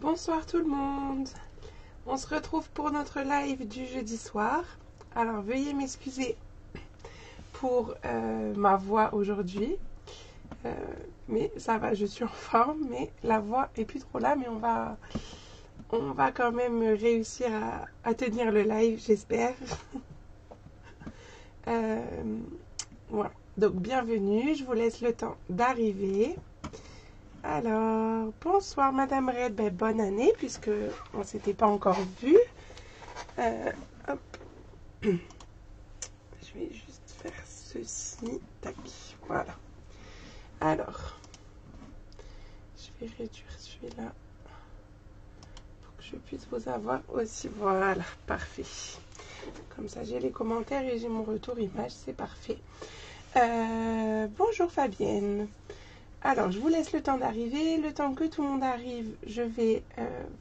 Bonsoir tout le monde. On se retrouve pour notre live du jeudi soir. Alors veuillez m'excuser pour ma voix aujourd'hui. Mais ça va, je suis en forme, mais la voix est plus trop là, mais on va quand même réussir à tenir le live, j'espère. Voilà. Donc bienvenue, je vous laisse le temps d'arriver. Alors, bonsoir Madame Red, bonne année puisque on ne s'était pas encore vu. Hop. Je vais juste faire ceci. Tac, voilà. Alors, je vais réduire celui-là pour que je puisse vous avoir aussi. Voilà, parfait. Comme ça, j'ai les commentaires et j'ai mon retour image, c'est parfait. Bonjour Fabienne. Alors, je vous laisse le temps d'arriver. Le temps que tout le monde arrive, je vais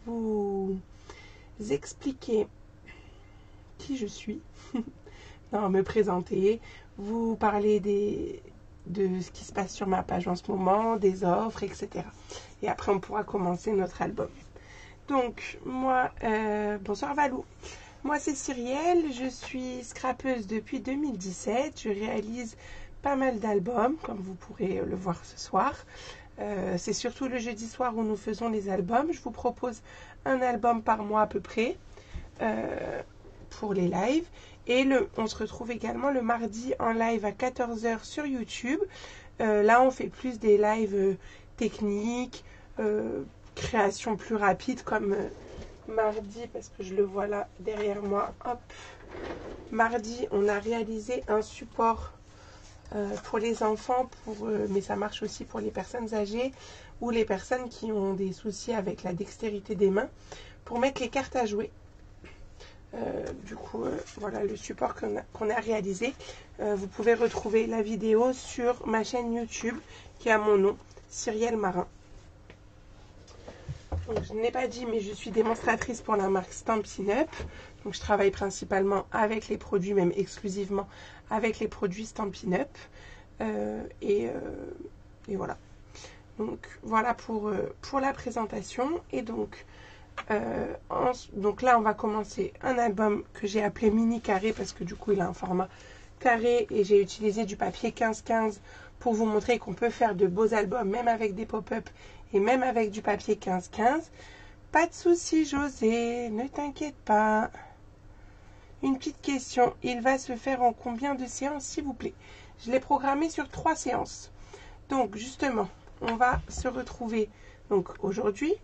vous expliquer qui je suis. Non, me présenter, vous parler de ce qui se passe sur ma page en ce moment, des offres, etc. Et après, on pourra commencer notre album. Donc, moi, bonsoir Valou. Moi, c'est Cyrielle. Je suis scrapeuse depuis 2017. Je réalise pas mal d'albums, comme vous pourrez le voir ce soir. C'est surtout le jeudi soir où nous faisons les albums. Je vous propose un album par mois à peu près pour les lives. Et on se retrouve également le mardi en live à 14h sur YouTube. Là, on fait plus des lives techniques, création plus rapide comme mardi, parce que je le vois là derrière moi. Hop. Mardi, on a réalisé un support pour les enfants, mais ça marche aussi pour les personnes âgées ou les personnes qui ont des soucis avec la dextérité des mains, pour mettre les cartes à jouer. Du coup, voilà le support qu'on a réalisé. Vous pouvez retrouver la vidéo sur ma chaîne YouTube qui a mon nom, Cyrielle Marin. Donc, je n'ai pas dit, mais je suis démonstratrice pour la marque Stampin' Up. Donc, je travaille principalement avec les produits, même exclusivement avec les produits Stampin' Up. Et voilà. Donc, voilà pour la présentation. Et donc là, on va commencer un album que j'ai appelé Mini Carré parce que du coup, il a un format carré et j'ai utilisé du papier 15-15 pour vous montrer qu'on peut faire de beaux albums, même avec des pop-up et même avec du papier 15-15. Pas de souci, José, ne t'inquiète pas. Une petite question, il va se faire en combien de séances, s'il vous plaît? Je l'ai programmé sur 3 séances. Donc, justement, on va se retrouver donc aujourd'hui.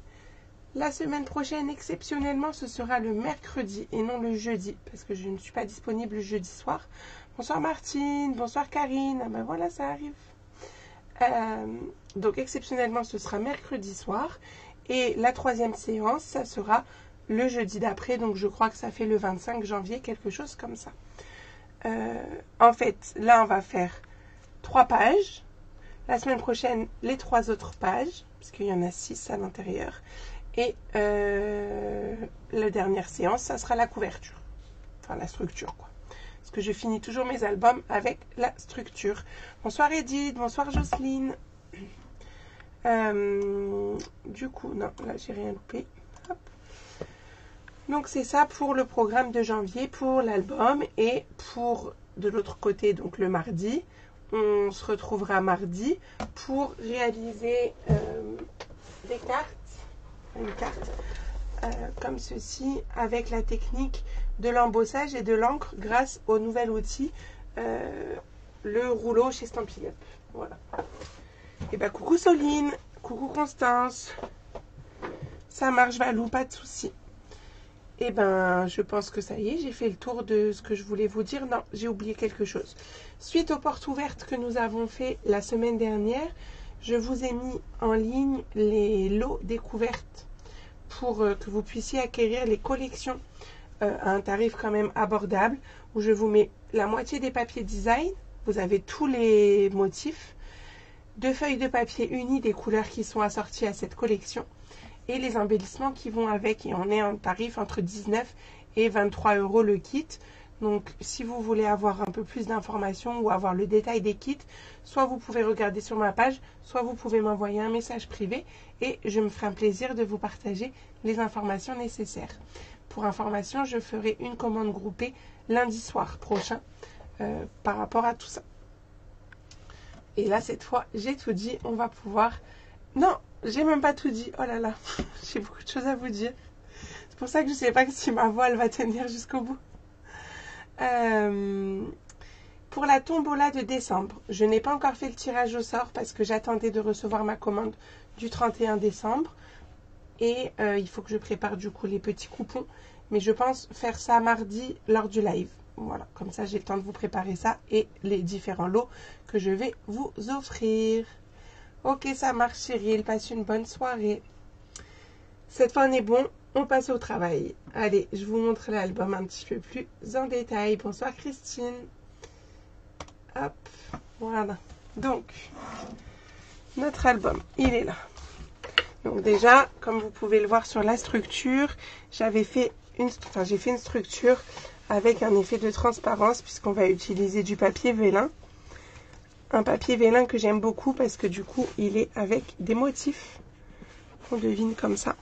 La semaine prochaine, exceptionnellement, ce sera le mercredi et non le jeudi, parce que je ne suis pas disponible le jeudi soir. Bonsoir Martine, bonsoir Karine. Ah ben voilà, ça arrive. Donc exceptionnellement, ce sera mercredi soir. Et la 3e séance, ça sera le jeudi d'après. Donc je crois que ça fait le 25 janvier, quelque chose comme ça. En fait, là, on va faire 3 pages. La semaine prochaine, les 3 autres pages, parce qu'il y en a 6 à l'intérieur. Et la dernière séance, ça sera la couverture. Enfin, la structure, quoi. Parce que je finis toujours mes albums avec la structure. Bonsoir Edith, bonsoir Jocelyne. Du coup, non, là, j'ai rien loupé. Hop. Donc, c'est ça pour le programme de janvier, pour l'album. Et pour, de l'autre côté, donc le mardi, on se retrouvera mardi pour réaliser des cartes. Une carte comme ceci avec la technique de l'embossage et de l'encre grâce au nouvel outil le rouleau chez Stampin' Up. Voilà. Et ben coucou Soline, coucou Constance, ça marche Valou, pas de souci. Et ben je pense que ça y est, j'ai fait le tour de ce que je voulais vous dire. Non, j'ai oublié quelque chose. Suite aux portes ouvertes que nous avons fait la semaine dernière, je vous ai mis en ligne les lots découvertes pour que vous puissiez acquérir les collections à un tarif quand même abordable, où je vous mets la moitié des papiers design, vous avez tous les motifs, 2 feuilles de papier unies des couleurs qui sont assorties à cette collection et les embellissements qui vont avec, et on est en tarif entre 19 et 23 € le kit. Donc si vous voulez avoir un peu plus d'informations ou avoir le détail des kits, soit vous pouvez regarder sur ma page, soit vous pouvez m'envoyer un message privé et je me ferai un plaisir de vous partager les informations nécessaires. Pour information, je ferai une commande groupée lundi soir prochain par rapport à tout ça. Et là, cette fois, j'ai tout dit. On va pouvoir... Non, j'ai même pas tout dit. Oh là là, j'ai beaucoup de choses à vous dire. C'est pour ça que je sais pas si ma voix, elle va tenir jusqu'au bout. Pour la tombola de décembre, je n'ai pas encore fait le tirage au sort parce que j'attendais de recevoir ma commande du 31 décembre. Et il faut que je prépare du coup les petits coupons. Mais je pense faire ça mardi lors du live. Voilà, comme ça j'ai le temps de vous préparer ça et les différents lots que je vais vous offrir. Ok, ça marche Cyril, passe une bonne soirée. Cette fois on est bon, on passe au travail. Allez, je vous montre l'album un petit peu plus en détail. Bonsoir Christine. Hop, voilà. Donc, notre album, il est là. Donc déjà, comme vous pouvez le voir sur la structure, j'ai fait une structure avec un effet de transparence puisqu'on va utiliser du papier vélin. Un papier vélin que j'aime beaucoup parce que du coup, il est avec des motifs. On devine comme ça.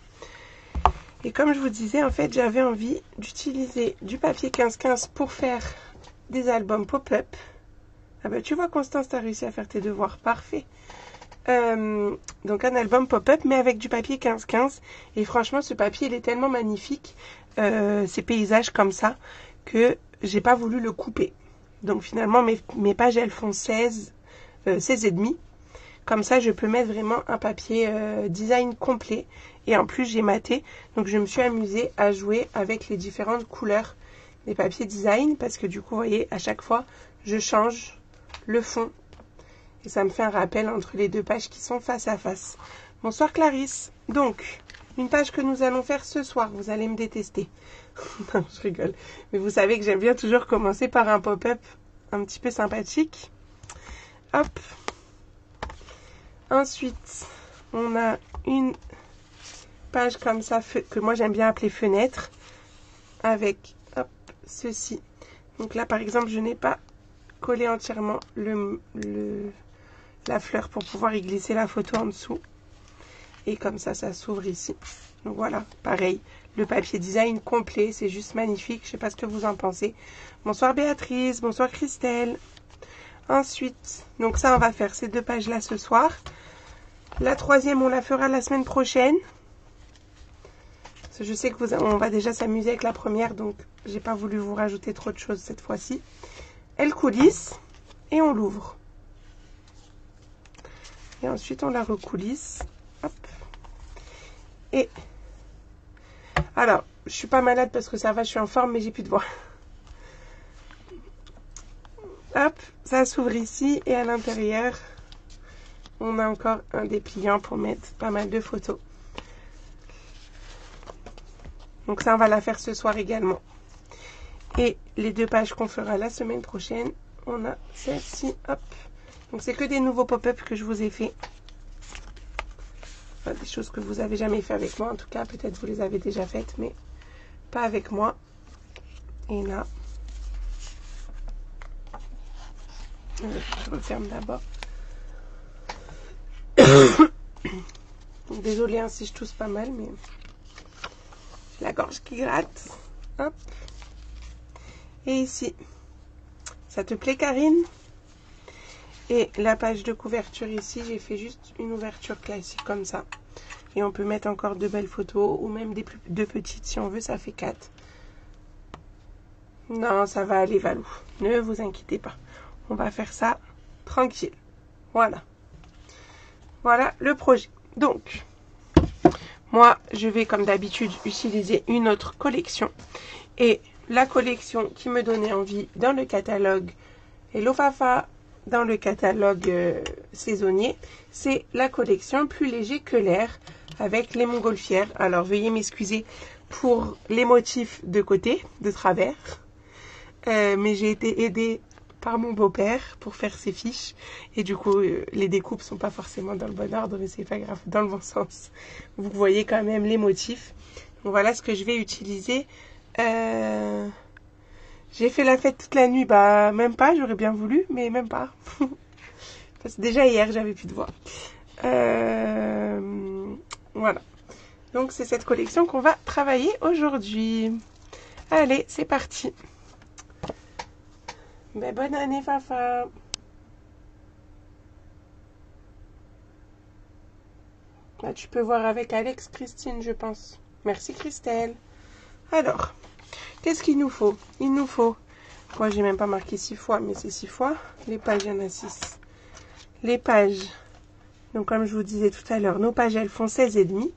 Et comme je vous disais, en fait, j'avais envie d'utiliser du papier 15-15 pour faire des albums pop-up. Ah bah tu vois Constance, tu as réussi à faire tes devoirs. Parfait. Donc un album pop-up mais avec du papier 15-15. Et franchement, ce papier, il est tellement magnifique. Ces paysages comme ça que j'ai pas voulu le couper. Donc finalement, mes pages, elles font 16 et demi. Comme ça, je peux mettre vraiment un papier design complet. Et en plus, j'ai maté. Donc, je me suis amusée à jouer avec les différentes couleurs des papiers design. Parce que du coup, vous voyez, à chaque fois, je change le fond. Et ça me fait un rappel entre les deux pages qui sont face à face. Bonsoir Clarisse. Donc, une page que nous allons faire ce soir. Vous allez me détester. Non, je rigole. Mais vous savez que j'aime bien toujours commencer par un pop-up un petit peu sympathique. Hop. Ensuite, on a une page comme ça que moi j'aime bien appeler fenêtre avec hop, ceci. Donc là, par exemple, je n'ai pas collé entièrement la fleur pour pouvoir y glisser la photo en dessous. Et comme ça, ça s'ouvre ici. Donc voilà, pareil. Le papier design complet, c'est juste magnifique. Je ne sais pas ce que vous en pensez. Bonsoir Béatrice, bonsoir Christelle. Ensuite, donc ça, on va faire ces deux pages-là ce soir. La troisième, on la fera la semaine prochaine. Parce que je sais que on va déjà s'amuser avec la première, donc j'ai pas voulu vous rajouter trop de choses cette fois-ci. Elle coulisse et on l'ouvre. Et ensuite, on la recoulisse. Hop. Et alors, je suis pas malade parce que ça va, je suis en forme, mais j'ai plus de voix. Hop, ça s'ouvre ici et à l'intérieur, on a encore un dépliant pour mettre pas mal de photos. Donc ça, on va la faire ce soir également. Et les deux pages qu'on fera la semaine prochaine, on a celle-ci. Hop. Donc c'est que des nouveaux pop-up que je vous ai fait. Enfin, des choses que vous n'avez jamais fait avec moi. En tout cas, peut-être vous les avez déjà faites, mais pas avec moi. Et là, je referme d'abord. Désolée hein, si je tousse pas mal, mais j'ai la gorge qui gratte. Hop. Et ici, ça te plaît Karine? Et la page de couverture ici, j'ai fait juste une ouverture classique comme ça. Et on peut mettre encore de belles photos ou même deux petites si on veut, ça fait 4. Non, ça va aller Valou. Ne vous inquiétez pas. On va faire ça tranquille. Voilà. Voilà le projet. Donc, moi, je vais comme d'habitude utiliser une autre collection. Et la collection qui me donnait envie dans le catalogue Hello Fafa, dans le catalogue saisonnier, c'est la collection Plus léger que l'air avec les montgolfières. Alors, veuillez m'excuser pour les motifs de côté, de travers. Mais j'ai été aidée par mon beau-père pour faire ses fiches. Et du coup, les découpes sont pas forcément dans le bon ordre, mais c'est pas grave, dans le bon sens. Vous voyez quand même les motifs. Donc voilà ce que je vais utiliser. J'ai fait la fête toute la nuit, bah même pas, j'aurais bien voulu, mais même pas. Parce que déjà hier, j'avais plus de voix. Voilà. Donc c'est cette collection qu'on va travailler aujourd'hui. Allez, c'est parti. Mais bonne année, Fafa. Là, tu peux voir avec Alex, Christine, je pense. Merci, Christelle. Alors, qu'est-ce qu'il nous faut? Il nous faut... Moi, j'ai même pas marqué 6 fois, mais c'est 6 fois. Les pages, il y en a 6. Les pages. Donc, comme je vous disais tout à l'heure, nos pages, elles font 16,5.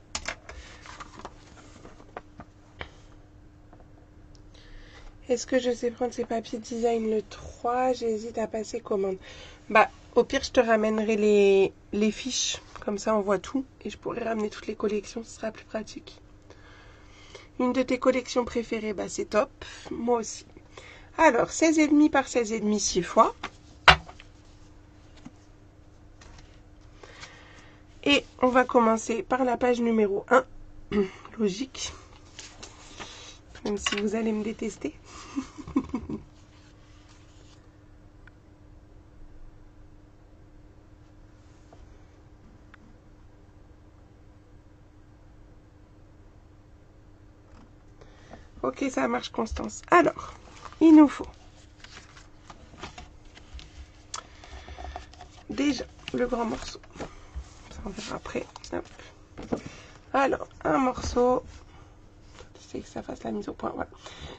Est-ce que je sais prendre ces papiers design le 3? J'hésite à passer commande. Bah, au pire, je te ramènerai les fiches. Comme ça, on voit tout. Et je pourrai ramener toutes les collections. Ce sera plus pratique. Une de tes collections préférées, bah, c'est top. Moi aussi. Alors, 16,5 par 16,5, 6 fois. Et on va commencer par la page numéro 1. Logique. Même si vous allez me détester. Ok, ça marche, Constance. Alors, il nous faut déjà le grand morceau. Ça, on verra après. Hop. Alors, un morceau, c'est que ça fasse la mise au point, voilà.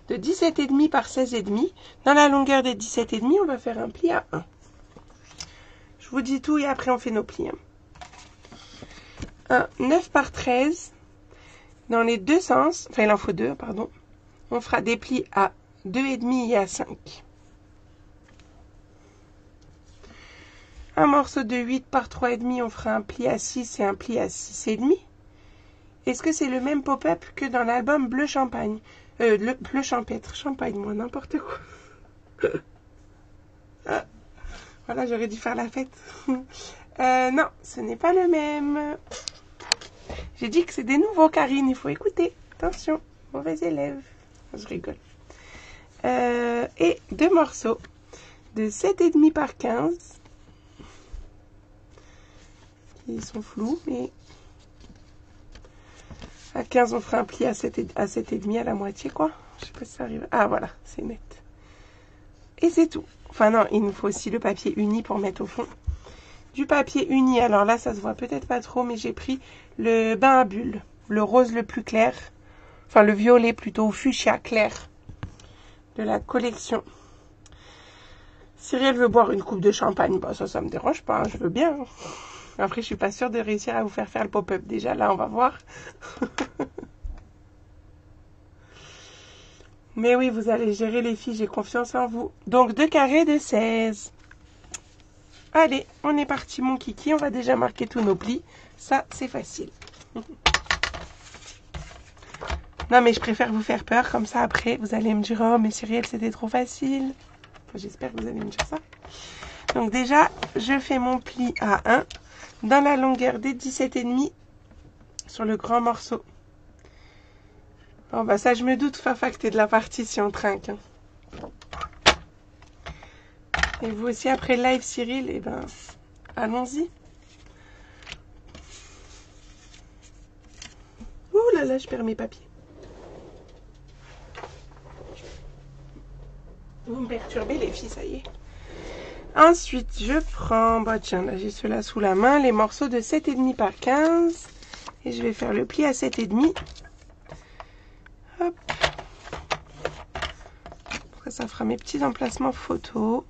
De 17,5 par 16,5. Dans la longueur des 17,5, on va faire un pli à 1. Je vous dis tout et après on fait nos plis. Un 9 par 13. Dans les deux sens, enfin il en faut 2, pardon. On fera des plis à 2,5 et à 5. Un morceau de 8 par 3,5, on fera un pli à 6 et un pli à 6,5. Est-ce que c'est le même pop-up que dans l'album Bleu Champagne? Le Bleu Champêtre. Champagne, moi, n'importe quoi. Ah, voilà, j'aurais dû faire la fête. Non, ce n'est pas le même. J'ai dit que c'est des nouveaux, Karine. Il faut écouter. Attention, mauvais élève. Je rigole. Et deux morceaux de 7,5 par 15. Ils sont flous, mais... À 15, on fera un pli à 7,5 à la moitié, quoi. Je sais pas si ça arrive. Ah, voilà, c'est net. Et c'est tout. Enfin, non, il nous faut aussi le papier uni pour mettre au fond. Du papier uni, alors là, ça se voit peut-être pas trop, mais j'ai pris le bain à bulles. Le rose le plus clair. Enfin, le violet plutôt, fuchsia clair. De la collection. Cyril veut boire une coupe de champagne. Bah, ça me dérange pas, hein, je veux bien. Après, je suis pas sûre de réussir à vous faire le pop-up. Déjà, là, on va voir. Mais oui, vous allez gérer les filles, j'ai confiance en vous. Donc, 2 carrés de 16. Allez, on est parti, mon kiki. On va déjà marquer tous nos plis. Ça, c'est facile. Non, mais je préfère vous faire peur. Comme ça, après, vous allez me dire, oh, mais Cyril, c'était trop facile. Enfin, j'espère que vous allez me dire ça. Donc, déjà, je fais mon pli à 1. Dans la longueur des 17,5 sur le grand morceau. Oh bah ça je me doute, Fafa, que t'es de la partie si on trinque. Hein. Et vous aussi après le live, Cyril, et ben allons-y. Ouh là là, je perds mes papiers. Vous me perturbez les filles, ça y est. Ensuite, je prends, bah tiens, là j'ai ceux-là sous la main, les morceaux de 7,5 par 15. Et je vais faire le pli à 7,5. Hop. Après, ça fera mes petits emplacements photos.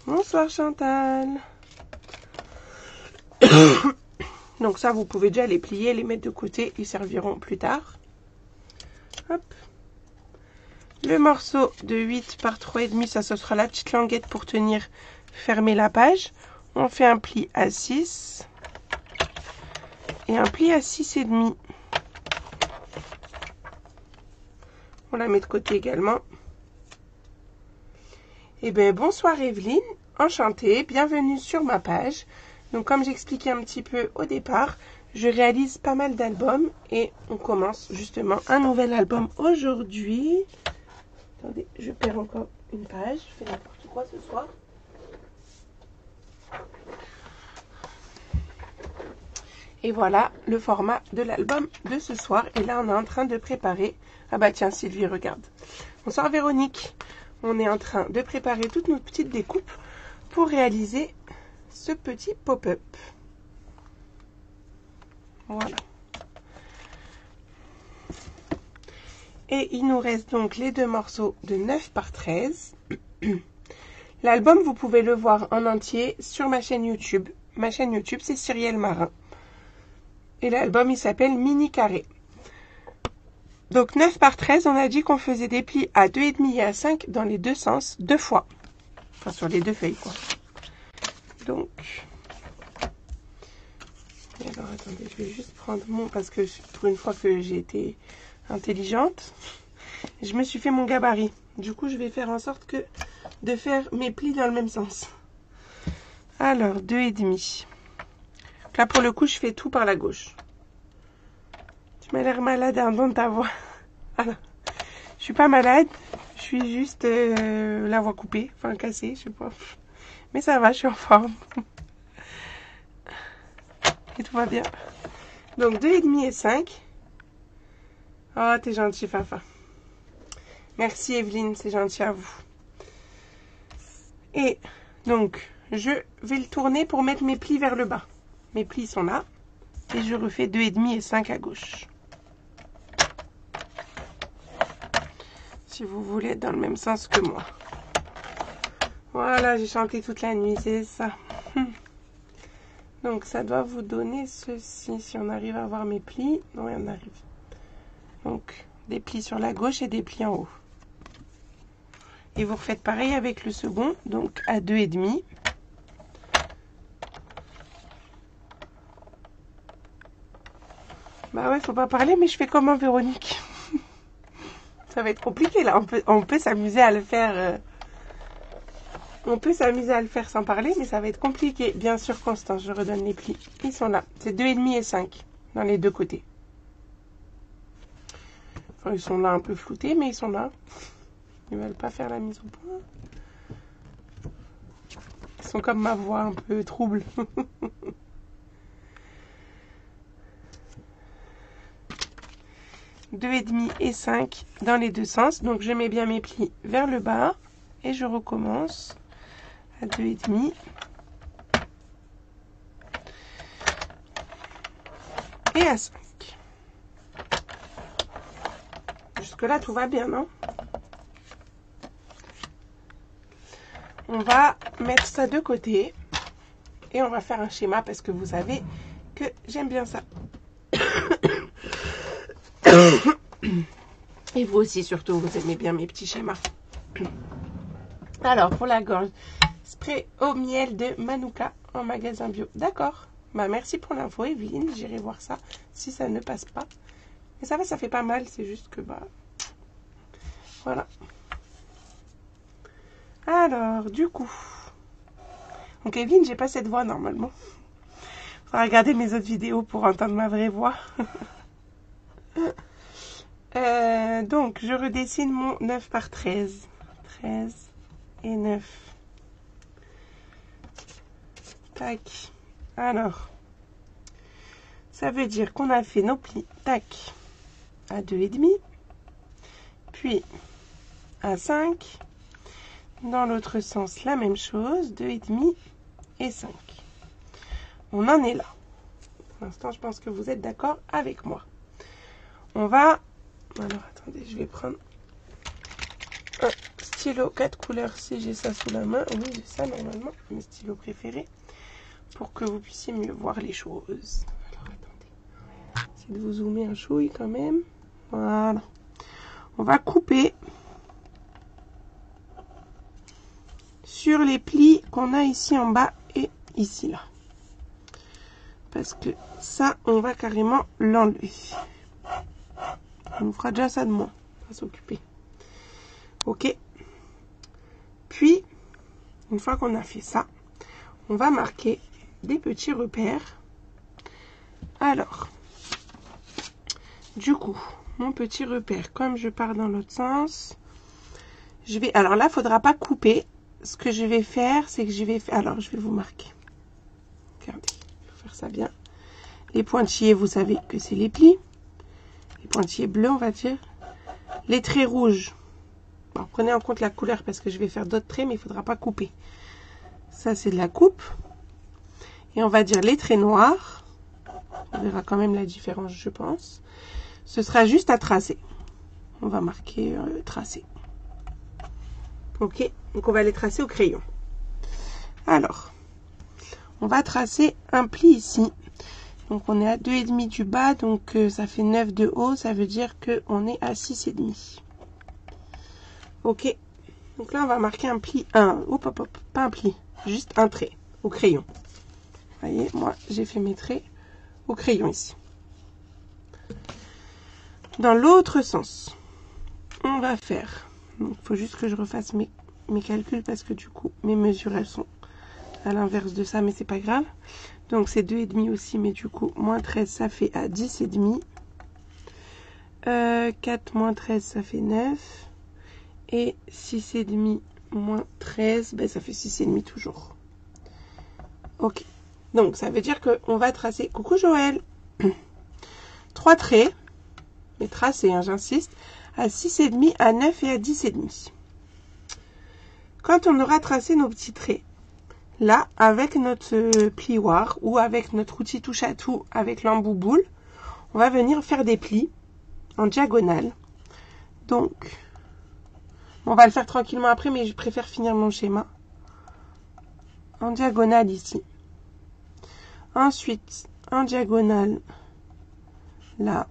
Bonsoir Chantal. Donc ça, vous pouvez déjà les plier, les mettre de côté, ils serviront plus tard. Hop. Le morceau de 8 par 3,5, ça ce sera la petite languette pour tenir, fermer la page. On fait un pli à 6 et un pli à 6,5. On la met de côté également. Eh bien, bonsoir Evelyne, enchantée, bienvenue sur ma page. Donc comme j'expliquais un petit peu au départ, Je réalise pas mal d'albums et on commence justement un nouvel album aujourd'hui. Attendez, je perds encore une page, je fais n'importe quoi ce soir. Et voilà le format de l'album de ce soir. Et là, on est en train de préparer... Ah bah tiens, Sylvie, regarde. Bonsoir Véronique. On est en train de préparer toutes nos petites découpes pour réaliser ce petit pop-up. Voilà. Et il nous reste donc les deux morceaux de 9 par 13. L'album, vous pouvez le voir en entier sur ma chaîne YouTube. Ma chaîne YouTube, c'est Cyrielle Marin. Et l'album, il s'appelle Mini Carré. Donc 9 par 13, on a dit qu'on faisait des plis à 2,5 et à 5 dans les deux sens, 2 fois. Enfin, sur les deux feuilles, quoi. Donc... Alors, attendez, je vais juste prendre mon... Parce que pour une fois que j'ai été intelligente, je me suis fait mon gabarit. Du coup, je vais faire en sorte que de faire mes plis dans le même sens. Alors, 2,5. Là, pour le coup, je fais tout par la gauche. Tu m'as l'air malade hein, dans ta voix. Alors, je suis pas malade. Je suis juste la voix coupée. Enfin, cassée, je sais pas. Mais ça va, je suis en forme. Et tout va bien. Donc, 2,5 et 5. Oh, t'es gentil, Fafa. Merci, Evelyne. C'est gentil à vous. Et donc, je vais le tourner pour mettre mes plis vers le bas. Mes plis sont là. Et je refais 2,5 et 5 à gauche. Si vous voulez être dans le même sens que moi. Voilà, j'ai chanté toute la nuit, c'est ça. Donc, ça doit vous donner ceci. Si on arrive à voir mes plis. Non, on arrive. Donc, des plis sur la gauche et des plis en haut. Et vous refaites pareil avec le second. Donc, à 2,5. Bah ouais, faut pas parler, mais je fais comment, Véronique? Ça va être compliqué, là. On peut s'amuser à le faire... On peut s'amuser à le faire sans parler, mais ça va être compliqué. Bien sûr, Constance, je redonne les plis. Ils sont là. C'est 2,5 et 5 dans les deux côtés. Enfin, ils sont là un peu floutés, mais ils sont là. Ils veulent pas faire la mise au point. Ils sont comme ma voix un peu trouble. 2,5 et 5 dans les deux sens. Donc, je mets bien mes plis vers le bas. Et je recommence à 2,5. Et à 5. Jusque-là, tout va bien, non? On va mettre ça de côté. Et on va faire un schéma parce que vous savez que j'aime bien ça. Et vous aussi, surtout, vous aimez bien mes petits schémas. Alors, pour la gorge, spray au miel de Manuka en magasin bio. D'accord. Bah, merci pour l'info, Evelyne. J'irai voir ça si ça ne passe pas. Mais ça va, ça fait pas mal. C'est juste que, bah... Voilà. Alors, du coup... Donc, Evelyne, j'ai pas cette voix normalement. Faudra regarder mes autres vidéos pour entendre ma vraie voix. Donc, je redessine mon 9 par 13. 13 et 9. Tac. Alors, ça veut dire qu'on a fait nos plis, tac, à 2,5. Puis, à 5. Dans l'autre sens, la même chose, 2,5 et 5. On en est là. Pour l'instant, je pense que vous êtes d'accord avec moi. On va... Alors, attendez, je vais prendre un stylo 4 couleurs si j'ai ça sous la main. Oui, j'ai ça normalement, mes stylos préférés, pour que vous puissiez mieux voir les choses. Alors, attendez. Essayez de vous zoomer un chouille quand même. Voilà. On va couper sur les plis qu'on a ici en bas et ici là. Parce que ça, on va carrément l'enlever. On nous fera déjà ça de moins. On va s'occuper. Ok. Puis, une fois qu'on a fait ça, on va marquer des petits repères Alors, du coup, mon petit repère, comme je pars dans l'autre sens, je vais... Alors là, il ne faudra pas couper. Ce que je vais faire, c'est que je vais faire... Alors, je vais vous marquer. Regardez, il faut faire ça bien. Les pointillés, vous savez que c'est les plis. Les pointillés bleus, on va dire. Les traits rouges. Bon, prenez en compte la couleur parce que je vais faire d'autres traits, mais il ne faudra pas couper. Ça, c'est de la coupe. Et on va dire les traits noirs. On verra quand même la différence, je pense. Ce sera juste à tracer. On va marquer tracer. Ok, donc on va les tracer au crayon. Alors, on va tracer un pli ici. Donc on est à 2,5 du bas, donc ça fait 9 de haut, ça veut dire qu'on est à 6,5. Ok, donc là on va marquer un pli 1. Hop, hop, hop, pas un pli, juste un trait au crayon. Vous voyez, moi j'ai fait mes traits au crayon ici. Dans l'autre sens, on va faire, il faut juste que je refasse mes calculs parce que du coup mes mesures elles sont à l'inverse de ça, mais c'est pas grave. Donc c'est 2,5 aussi, mais du coup moins 13 ça fait à 10,5. 4 moins 13 ça fait 9. Et 6,5 moins 13, ben ça fait 6,5 toujours. Ok. Donc ça veut dire qu'on va tracer, coucou Joël, 3 traits, mais tracés, hein, j'insiste, à 6,5, à 9 et à 10,5. Quand on aura tracé nos petits traits, là, avec notre plioir ou avec notre outil touche à tout avec l'embout boule, on va venir faire des plis en diagonale. Donc, on va le faire tranquillement après, mais je préfère finir mon schéma en diagonale ici. Ensuite, en diagonale, là.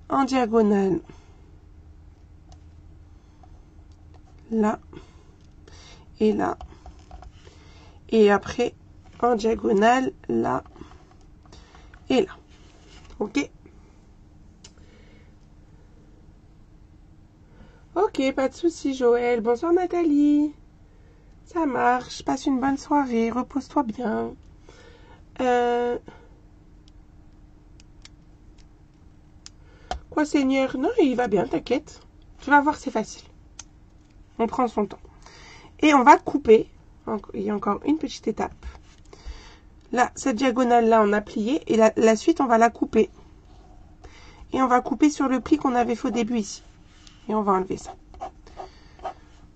En diagonale, là. Et là. Et après, en diagonale, là. Et là. Ok. Ok, pas de souci, Joël. Bonsoir, Nathalie. Ça marche. Passe une bonne soirée. Repose-toi bien. Quoi, Seigneur? Non, il va bien, t'inquiète. Tu vas voir, c'est facile. On prend son temps. Et on va couper. Il y a encore une petite étape. Là, cette diagonale-là, on a plié. Et la suite, on va la couper. Et on va couper sur le pli qu'on avait fait au début ici. Et on va enlever ça.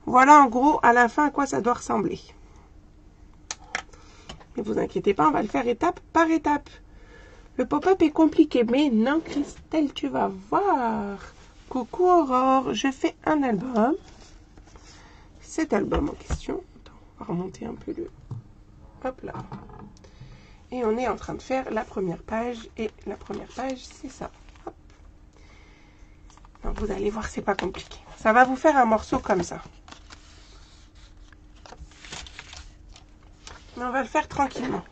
Voilà en gros à la fin à quoi ça doit ressembler. Ne vous inquiétez pas, on va le faire étape par étape. Le pop-up est compliqué, mais non Christelle, tu vas voir. Coucou Aurore, je fais un album. Cet album en question. Attends, on va remonter un peu le... Hop là. Et on est en train de faire la première page. Et la première page, c'est ça. Hop. Donc, vous allez voir, c'est pas compliqué. Ça va vous faire un morceau comme ça. Mais on va le faire tranquillement.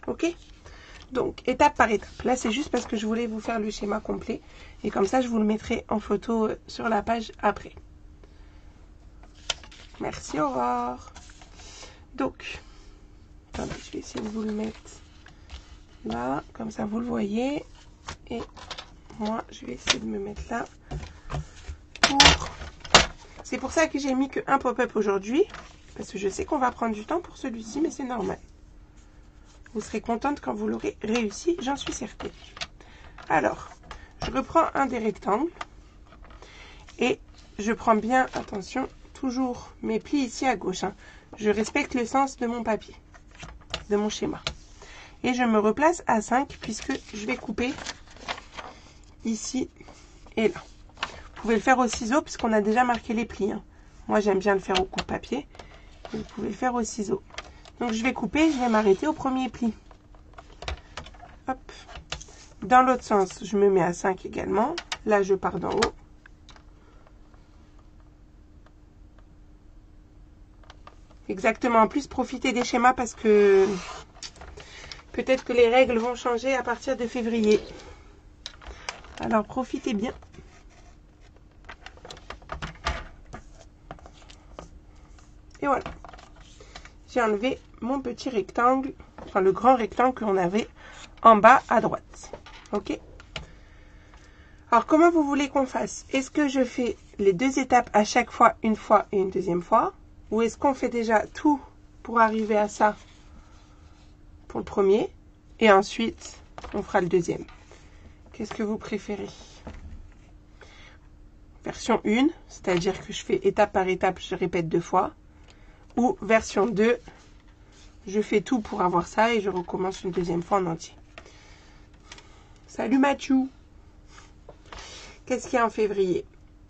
Ok? Donc, étape par étape. Là, c'est juste parce que je voulais vous faire le schéma complet. Et comme ça, je vous le mettrai en photo sur la page après. Merci Aurore. Donc, attendez, je vais essayer de vous le mettre là. Comme ça, vous le voyez. Et moi, je vais essayer de me mettre là. C'est pour ça que j'ai mis qu'un pop-up aujourd'hui. Parce que je sais qu'on va prendre du temps pour celui-ci, mais c'est normal. Vous serez contente quand vous l'aurez réussi, j'en suis certaine. Alors, je reprends un des rectangles. Et je prends bien, attention, toujours mes plis ici à gauche. Hein. Je respecte le sens de mon papier, de mon schéma. Et je me replace à 5 puisque je vais couper ici et là. Vous pouvez le faire au ciseau puisqu'on a déjà marqué les plis. Hein. Moi, j'aime bien le faire au coupe-papier. Vous pouvez le faire au ciseau. Donc, je vais couper, je vais m'arrêter au premier pli. Hop. Dans l'autre sens, je me mets à 5 également. Là, je pars d'en haut. Exactement. En plus, profitez des schémas parce que peut-être que les règles vont changer à partir de février. Alors, profitez bien. Et voilà. J'ai enlevé mon petit rectangle, enfin le grand rectangle qu'on avait en bas à droite. Ok? Alors, comment vous voulez qu'on fasse? Est-ce que je fais les 2 étapes à chaque fois, une fois et une deuxième fois? Ou est-ce qu'on fait déjà tout pour arriver à ça pour le premier? Et ensuite, on fera le deuxième. Qu'est-ce que vous préférez? Version 1, c'est-à-dire que je fais étape par étape, je répète 2 fois. Ou version 2, je fais tout pour avoir ça et je recommence une deuxième fois en entier. Salut Mathieu! Qu'est-ce qu'il y a en février?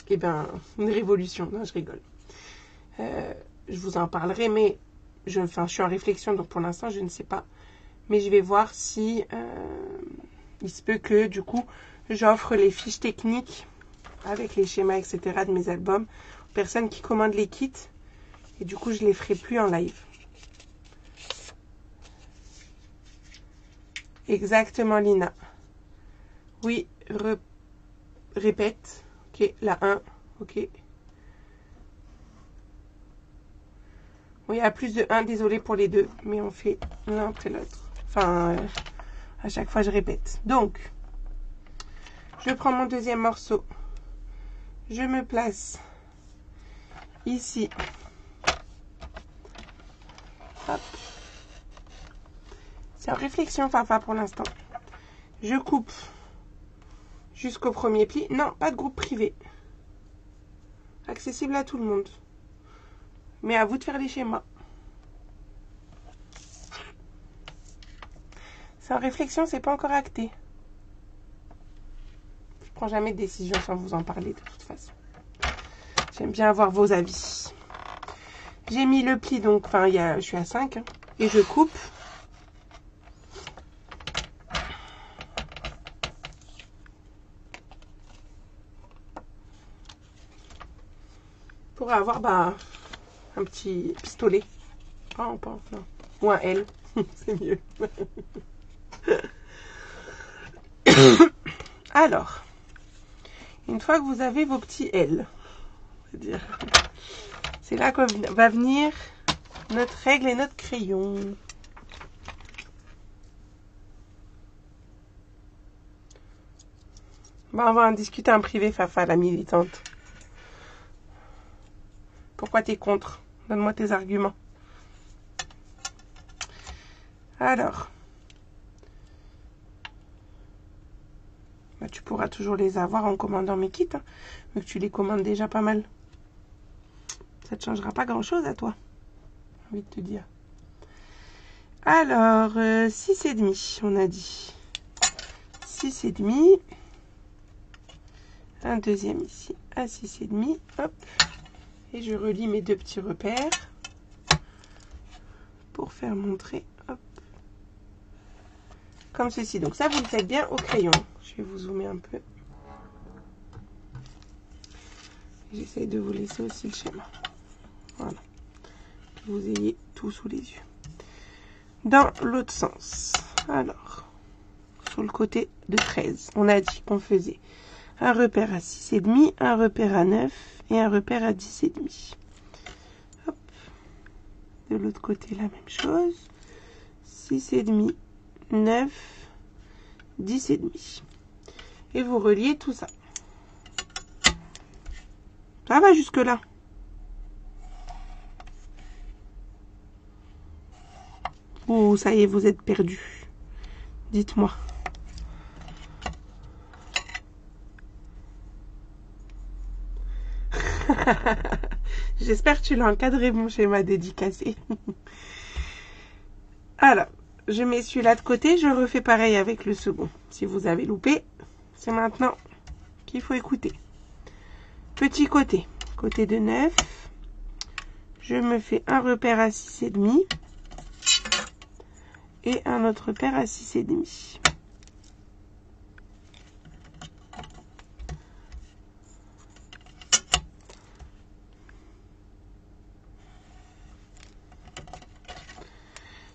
Eh bien, une révolution. Non, je rigole. Je vous en parlerai, mais je suis en réflexion, donc pour l'instant, je ne sais pas. Mais je vais voir si il se peut que, du coup, j'offre les fiches techniques avec les schémas, etc. de mes albums aux personnes qui commandent les kits. Et du coup, je les ferai plus en live. Exactement, Lina. Oui, répète. Ok, la 1. Ok. Oui, il y a plus de 1, désolé pour les deux, mais on fait l'un après l'autre. Enfin, à chaque fois, je répète. Donc, je prends mon deuxième morceau. Je me place ici. Hop. C'est en réflexion, Fafa, pour l'instant. Je coupe jusqu'au premier pli. Non, pas de groupe privé. Accessible à tout le monde. Mais à vous de faire les schémas. C'est en réflexion, c'est pas encore acté. Je prends jamais de décision sans vous en parler de toute façon. J'aime bien avoir vos avis. J'ai mis le pli, donc, enfin, je suis à 5. Hein, et je coupe. Pour avoir un petit pistolet. Non. Ou un L. C'est mieux. Alors, une fois que vous avez vos petits L, c'est là que va venir notre règle et notre crayon. On va en discuter en privé, Fafa, la militante. Pourquoi t'es contre? Donne-moi tes arguments. Alors, tu pourras toujours les avoir en commandant mes kits, hein, mais que tu les commandes déjà pas mal. Ça ne te changera pas grand-chose à toi, j'ai envie de te dire. Alors, 6,5, on a dit. 6,5. Un deuxième ici à 6,5. Hop. Et je relie mes 2 petits repères pour faire montrer. Hop. Comme ceci. Donc ça, vous le faites bien au crayon. Je vais vous zoomer un peu. J'essaie de vous laisser aussi le schéma. Voilà. Que vous ayez tout sous les yeux. Dans l'autre sens. Alors, sur le côté de 13, on a dit qu'on faisait un repère à 6,5, un repère à 9 et un repère à 10,5. Hop. De l'autre côté, la même chose. 6,5, 9, 10,5. Et vous reliez tout ça. Ça va jusque-là? Ou ça y est, vous êtes perdu? Dites-moi. J'espère que tu l'as encadré, mon schéma dédicacé. Alors, je mets celui-là de côté. Je refais pareil avec le second. Si vous avez loupé, c'est maintenant qu'il faut écouter. Petit côté. Côté de 9. Je me fais un repère à 6,5. Et un autre repère à 6,5.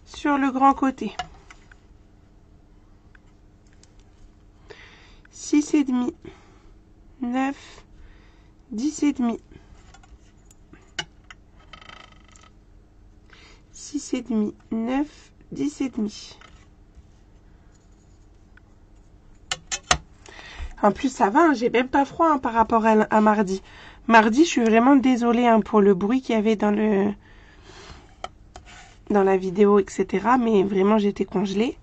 Sur le grand côté, 6,5, 9, 10,5, 10,5. 9, 10,5. En plus, ça va, hein, j'ai même pas froid hein, par rapport à mardi. Mardi, je suis vraiment désolée hein, pour le bruit qu'il y avait dans la vidéo, etc. Mais vraiment, j'étais congelée.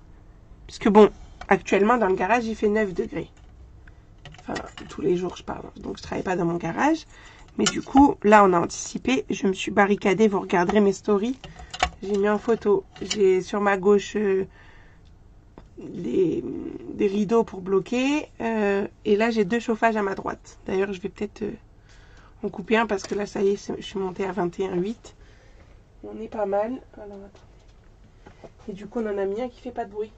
Parce que bon, actuellement, dans le garage, il fait 9 degrés. Enfin, tous les jours, je parle. Donc, je travaille pas dans mon garage. Mais du coup, là, on a anticipé. Je me suis barricadée. Vous regarderez mes stories. J'ai mis en photo. J'ai sur ma gauche des rideaux pour bloquer. Et là, j'ai 2 chauffages à ma droite. D'ailleurs, je vais peut-être en couper un parce que là, ça y est, je suis montée à 21,8. On est pas mal. Alors, attends. Et du coup, on en a mis un qui fait pas de bruit.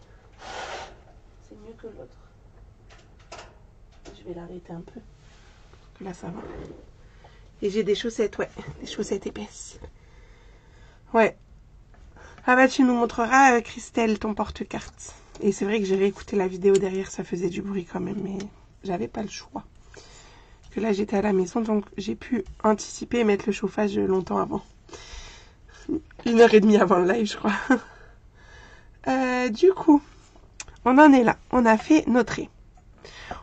C'est mieux que l'autre. Je vais l'arrêter un peu. Parce que là, ça va. Et j'ai des chaussettes, ouais. Des chaussettes épaisses. Ouais. Ah bah, tu nous montreras, Christelle, ton porte-carte. Et c'est vrai que j'ai réécouté la vidéo derrière, ça faisait du bruit quand même, mais j'avais pas le choix. Parce que là, j'étais à la maison, donc j'ai pu anticiper et mettre le chauffage longtemps avant. 1h30 avant le live, je crois. Du coup, on en est là. On a fait nos traits.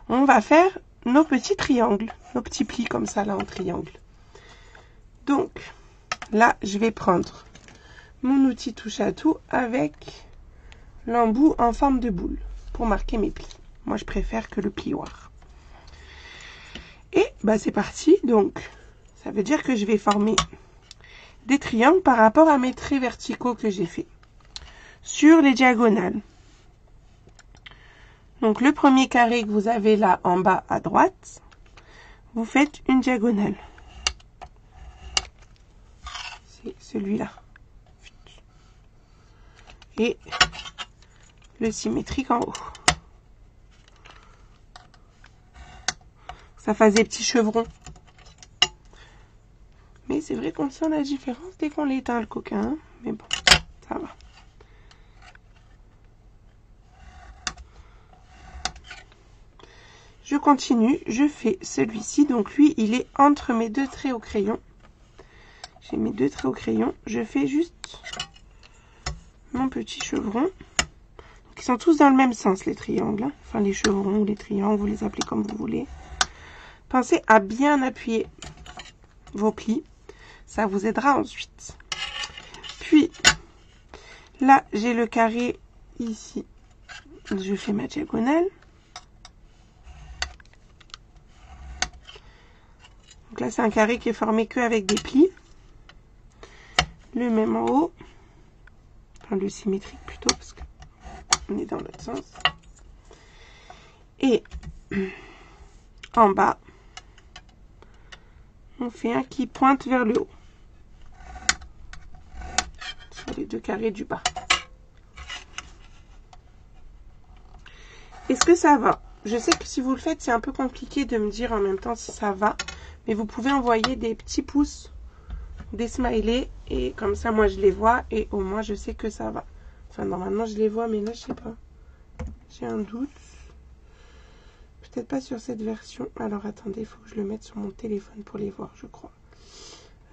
On va faire nos petits triangles, nos petits plis comme ça, là, en triangle. Donc, là, je vais prendre mon outil touche à tout avec l'embout en forme de boule pour marquer mes plis. Moi, je préfère que le plioir. Et, bah, c'est parti. Donc, ça veut dire que je vais former des triangles par rapport à mes traits verticaux que j'ai fait sur les diagonales. Donc, le premier carré que vous avez là en bas à droite, vous faites une diagonale. C'est celui-là. Et le symétrique en haut. Ça faisait des petits chevrons. Mais c'est vrai qu'on sent la différence dès qu'on l'éteint le coquin. Hein, mais bon, ça va. Je continue, je fais celui-ci. Donc lui, il est entre mes 2 traits au crayon. J'ai mes 2 traits au crayon. Je fais juste mon petit chevron. Donc, ils sont tous dans le même sens, les triangles. Hein. Enfin, les chevrons ou les triangles, vous les appelez comme vous voulez. Pensez à bien appuyer vos plis. Ça vous aidera ensuite. Puis, là, j'ai le carré ici. Je fais ma diagonale. Donc là, c'est un carré qui est formé que avec des plis. Le même en haut. Enfin, le symétrique plutôt, parce qu'on est dans l'autre sens. Et en bas, on fait un qui pointe vers le haut. Sur les 2 carrés du bas. Est-ce que ça va? Je sais que si vous le faites, c'est un peu compliqué de me dire en même temps si ça va. Mais vous pouvez envoyer des petits pouces, des smileys. Et comme ça, moi, je les vois. Et au moins, je sais que ça va. Enfin, normalement, je les vois, mais là, je sais pas. J'ai un doute. Peut-être pas sur cette version. Alors, attendez, il faut que je le mette sur mon téléphone pour les voir, je crois.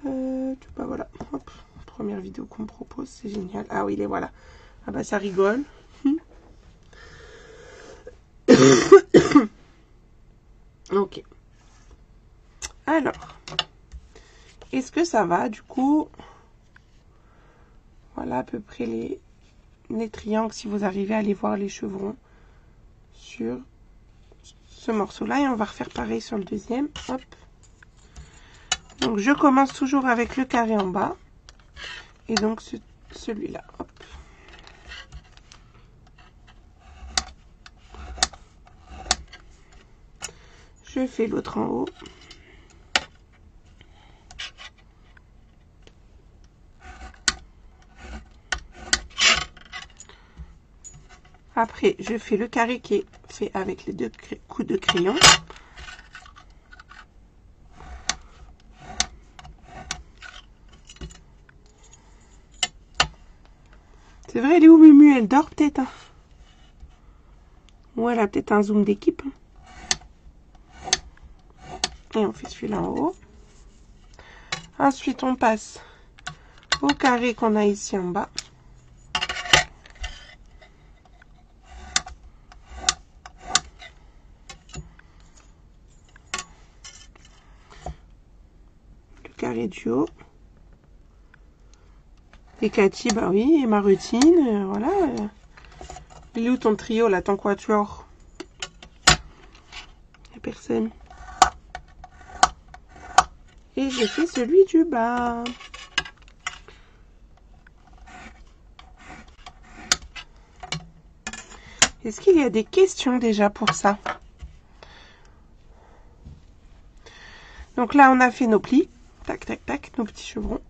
Bah voilà. Hop. Première vidéo qu'on me propose, c'est génial. Ah oui, les voilà. Ah bah, ça rigole. Ok. Alors, est-ce que ça va du coup? Voilà à peu près les triangles, si vous arrivez à aller voir les chevrons sur ce morceau-là. Et on va refaire pareil sur le deuxième. Hop. Donc, je commence toujours avec le carré en bas. Et donc, celui-là. Hop. Je fais l'autre en haut. Après, je fais le carré qui est fait avec les 2 coups de crayon. C'est vrai, elle est où Mumu? Elle dort peut-être. Hein, ou elle a peut-être un zoom d'équipe. Et on fait celui-là en haut. Ensuite, on passe au carré qu'on a ici en bas. carré du haut. Et Cathy, bah oui, et Marutine, voilà. Il est où ton trio, là, ton quatuor? Il n'y a personne. Et je fais celui du bas. Est-ce qu'il y a des questions déjà pour ça? Donc là, on a fait nos plis. Tac, tac, tac, nos petits chevrons.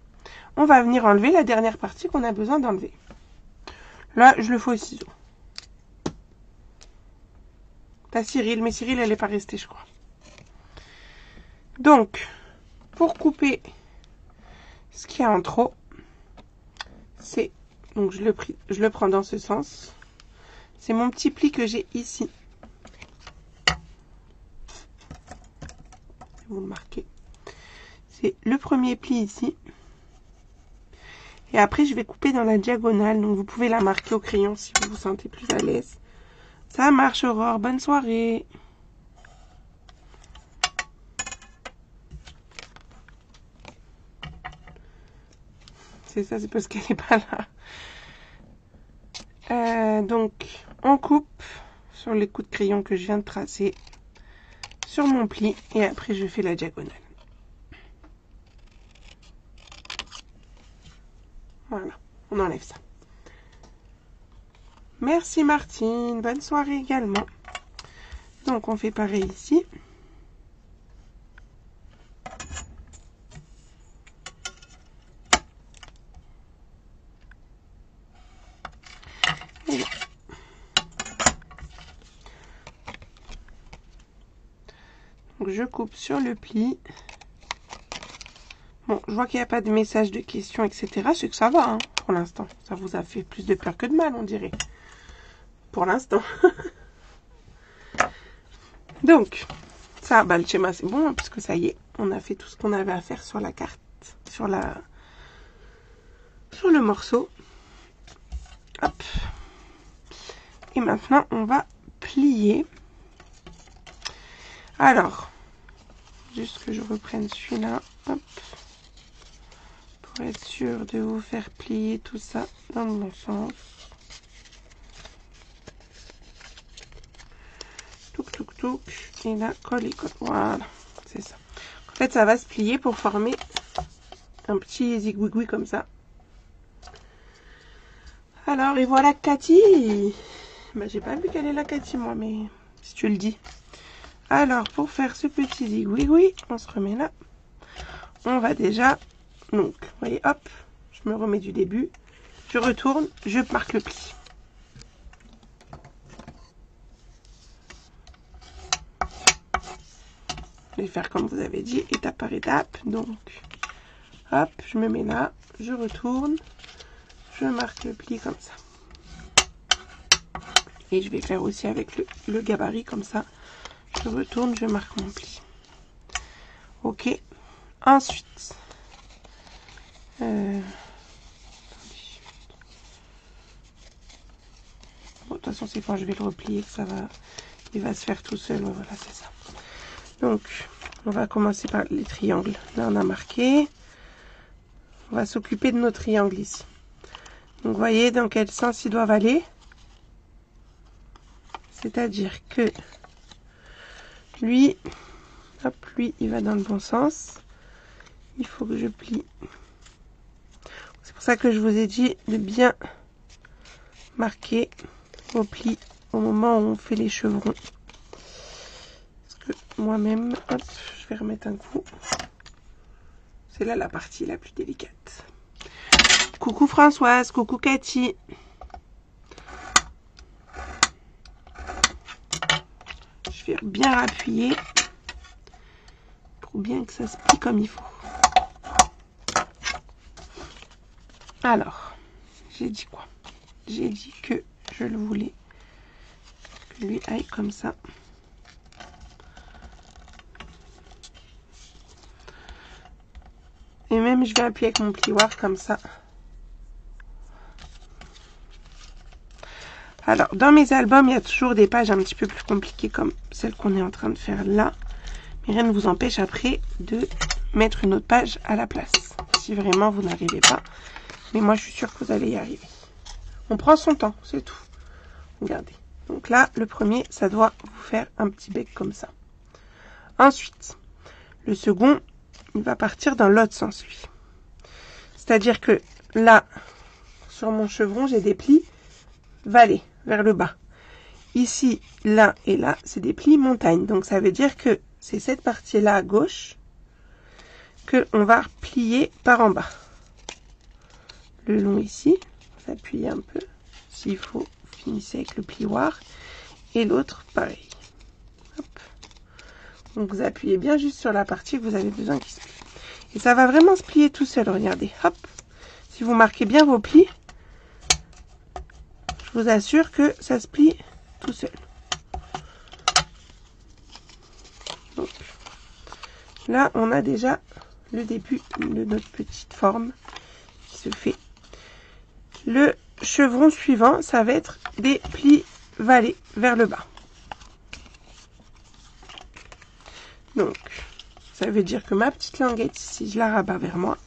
On va venir enlever la dernière partie qu'on a besoin d'enlever. Là, je le fais au ciseau. T'as Cyril, mais Cyril, elle n'est pas restée, je crois. Donc, pour couper ce qu'il y a en trop, c'est... Donc, je le prends dans ce sens. C'est mon petit pli que j'ai ici. Vous le marquez. C'est le premier pli ici. Et après, je vais couper dans la diagonale. Donc, vous pouvez la marquer au crayon si vous vous sentez plus à l'aise. Ça marche, Aurore. Bonne soirée. C'est ça, c'est parce qu'elle n'est pas là. Donc, on coupe sur les coups de crayon que je viens de tracer sur mon pli. Et après, je fais la diagonale. Voilà, on enlève ça. Merci Martine, bonne soirée également. Donc on fait pareil ici. Et là. Donc je coupe sur le pli. Bon, je vois qu'il n'y a pas de message de questions, etc. C'est que ça va, hein, pour l'instant. Ça vous a fait plus de peur que de mal, on dirait. Pour l'instant. Donc, ça, bah, le schéma, c'est bon, hein, parce que ça y est, on a fait tout ce qu'on avait à faire sur la carte, sur le morceau. Hop. Et maintenant, on va plier. Alors, juste que je reprenne celui-là. Hop. Pour être sûr de vous faire plier tout ça dans le bon sens. Touc, touc, touc. Et là, colle et colle. Voilà, c'est ça. En fait, ça va se plier pour former un petit zigouigoui comme ça. Alors, et voilà Cathy. Bah, j'ai pas vu qu'elle est là, Cathy, moi, mais si tu le dis. Alors, pour faire ce petit zigouigoui, on se remet là. On va déjà... Donc, vous voyez, hop, je me remets du début. Je retourne, je marque le pli. Je vais faire comme vous avez dit, étape par étape. Donc, hop, je me mets là, je retourne, je marque le pli comme ça. Et je vais faire aussi avec le gabarit comme ça. Je retourne, je marque mon pli. Ok. Ensuite, bon, de toute façon, c'est quand je vais le replier que ça va, il va se faire tout seul. Voilà, c'est ça. Donc, on va commencer par les triangles. Là, on a marqué. On va s'occuper de nos triangles ici. Donc, vous voyez dans quel sens ils doivent aller. C'est-à-dire que lui, hop, lui, il va dans le bon sens. Il faut que je plie. C'est pour ça que je vous ai dit de bien marquer vos plis au moment où on fait les chevrons. Parce que moi-même, hop, je vais remettre un coup. C'est là la partie la plus délicate. Coucou Françoise, coucou Cathy. Je vais bien appuyer pour bien que ça se plie comme il faut. Alors, j'ai dit quoi? J'ai dit que je le voulais que lui aille comme ça. Et même, je vais appuyer avec mon plioir comme ça. Alors, dans mes albums, il y a toujours des pages un petit peu plus compliquées comme celle qu'on est en train de faire là. Mais rien ne vous empêche après de mettre une autre page à la place. Si vraiment vous n'arrivez pas. Mais moi, je suis sûre que vous allez y arriver. On prend son temps, c'est tout. Regardez. Donc là, le premier, ça doit vous faire un petit bec comme ça. Ensuite, le second, il va partir dans l'autre sens, lui. C'est-à-dire que là, sur mon chevron, j'ai des plis vallées, vers le bas. Ici, là et là, c'est des plis montagnes. Donc ça veut dire que c'est cette partie-là à gauche qu'on va plier par en bas. Le long ici, vous appuyez un peu. S'il faut, vous finissez avec le plioir. Et l'autre, pareil. Hop. Donc vous appuyez bien juste sur la partie que vous avez besoin qu'il se plie. Et ça va vraiment se plier tout seul, regardez. Hop. Si vous marquez bien vos plis, je vous assure que ça se plie tout seul. Donc, là, on a déjà le début de notre petite forme qui se fait. Le chevron suivant, ça va être des plis vallés vers le bas. Donc, ça veut dire que ma petite languette ici, je la rabats vers moi.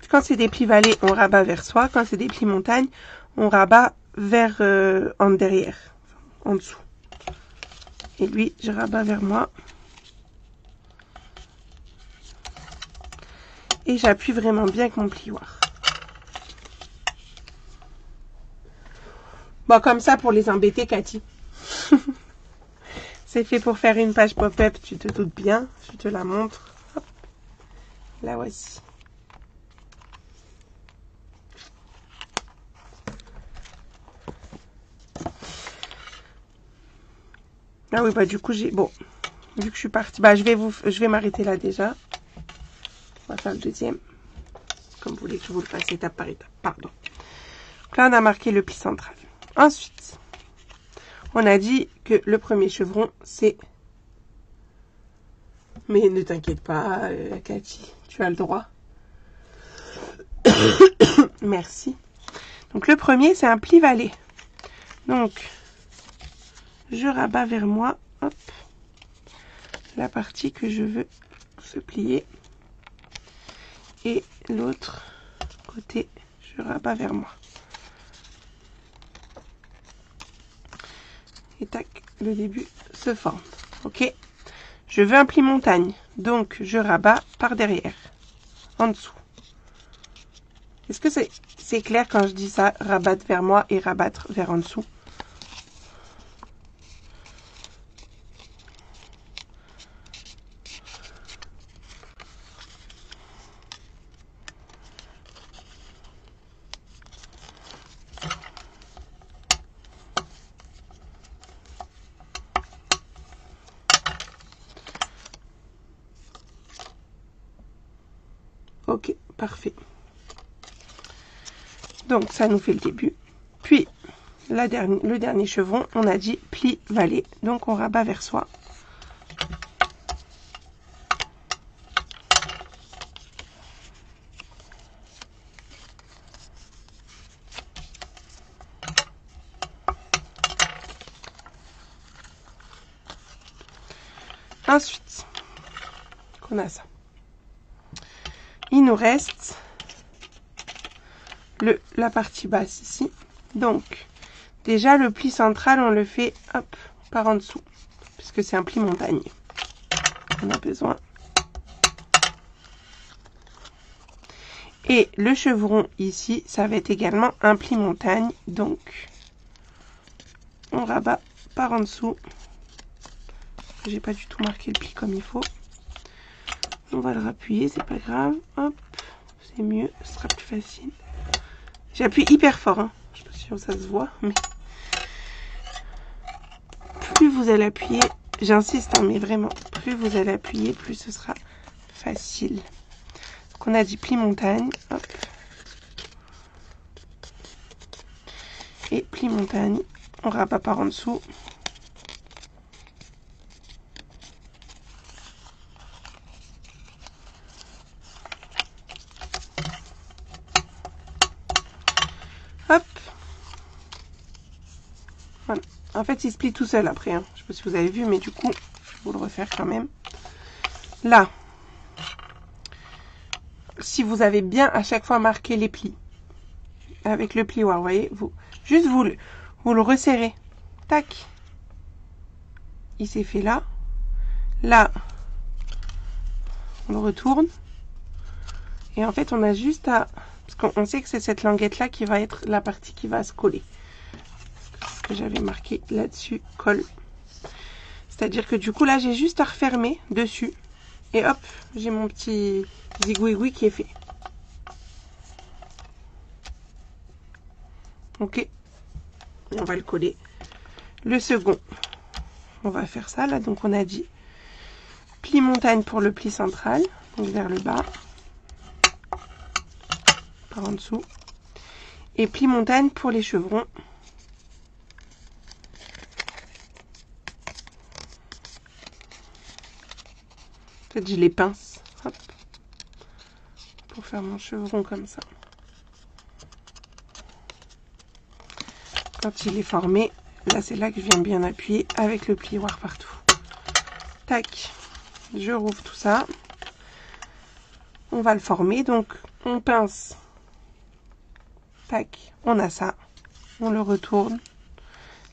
Quand c'est des plis vallés, on rabat vers soi. Quand c'est des plis montagne, on rabat vers en derrière, en dessous. Et lui, je rabats vers moi. Et j'appuie vraiment bien avec mon plioir. Bon, comme ça pour les embêter, Cathy. C'est fait pour faire une page pop-up, tu te doutes bien. Je te la montre. Hop. La voici. Ah oui, bah du coup, bon, vu que je suis partie, bah je vais m'arrêter là déjà. On va faire le deuxième. Comme vous voulez que je vous le fasse étape par étape. Pardon. Donc là, on a marqué le pli central. Ensuite, on a dit que le premier chevron, c'est... Mais ne t'inquiète pas, Cathy, tu as le droit. Merci. Donc le premier, c'est un pli vallé. Donc, je rabats vers moi, hop, la partie que je veux se plier. Et l'autre côté, je rabats vers moi. Et tac, le début se forme. Ok. Je veux un pli montagne, donc je rabats par derrière, en dessous. Est-ce que c'est clair quand je dis ça, rabattre vers moi et rabattre vers en dessous? Ok, parfait. Donc, ça nous fait le début. Puis, le dernier chevron, on a dit pli vallé. Donc, on rabat vers soi. Ensuite, qu'on a ça. Il nous reste la partie basse ici. Donc, déjà le pli central, on le fait hop, par en dessous, puisque c'est un pli montagne. On a besoin. Et le chevron ici, ça va être également un pli montagne. Donc, on rabat par en dessous. J'ai pas du tout marqué le pli comme il faut. On va le rappuyer, c'est pas grave. Hop, c'est mieux, ce sera plus facile. J'appuie hyper fort, hein. Je sais pas si ça se voit, mais plus vous allez appuyer, j'insiste, hein, mais vraiment, plus vous allez appuyer, plus ce sera facile. Donc on a dit pli montagne, hop. Et pli montagne, on rabat par en dessous. Hop. Voilà. En fait, il se plie tout seul après. Hein. Je ne sais pas si vous avez vu, mais du coup, je vais vous le refaire quand même. là, si vous avez bien à chaque fois marqué les plis, avec le plioir, vous voyez, juste vous le resserrez. Tac. Il s'est fait là. Là, on le retourne. Et en fait, on a juste à... Parce qu'on sait que c'est cette languette-là qui va être la partie qui va se coller. Ce que j'avais marqué là-dessus, colle. C'est-à-dire que du coup, là, j'ai juste à refermer dessus. Et hop, j'ai mon petit zigouigoui qui est fait. Ok. Et on va le coller. Le second, on va faire ça. Là, donc on a dit pli montagne pour le pli central. Donc vers le bas. Par en dessous. Et pli montagne pour les chevrons. Peut-être je les pince. Hop. Pour faire mon chevron comme ça. Quand il est formé, là c'est là que je viens bien appuyer avec le plioir partout. Tac. Je rouvre tout ça. On va le former. Donc on pince. Tac. On a ça. On le retourne.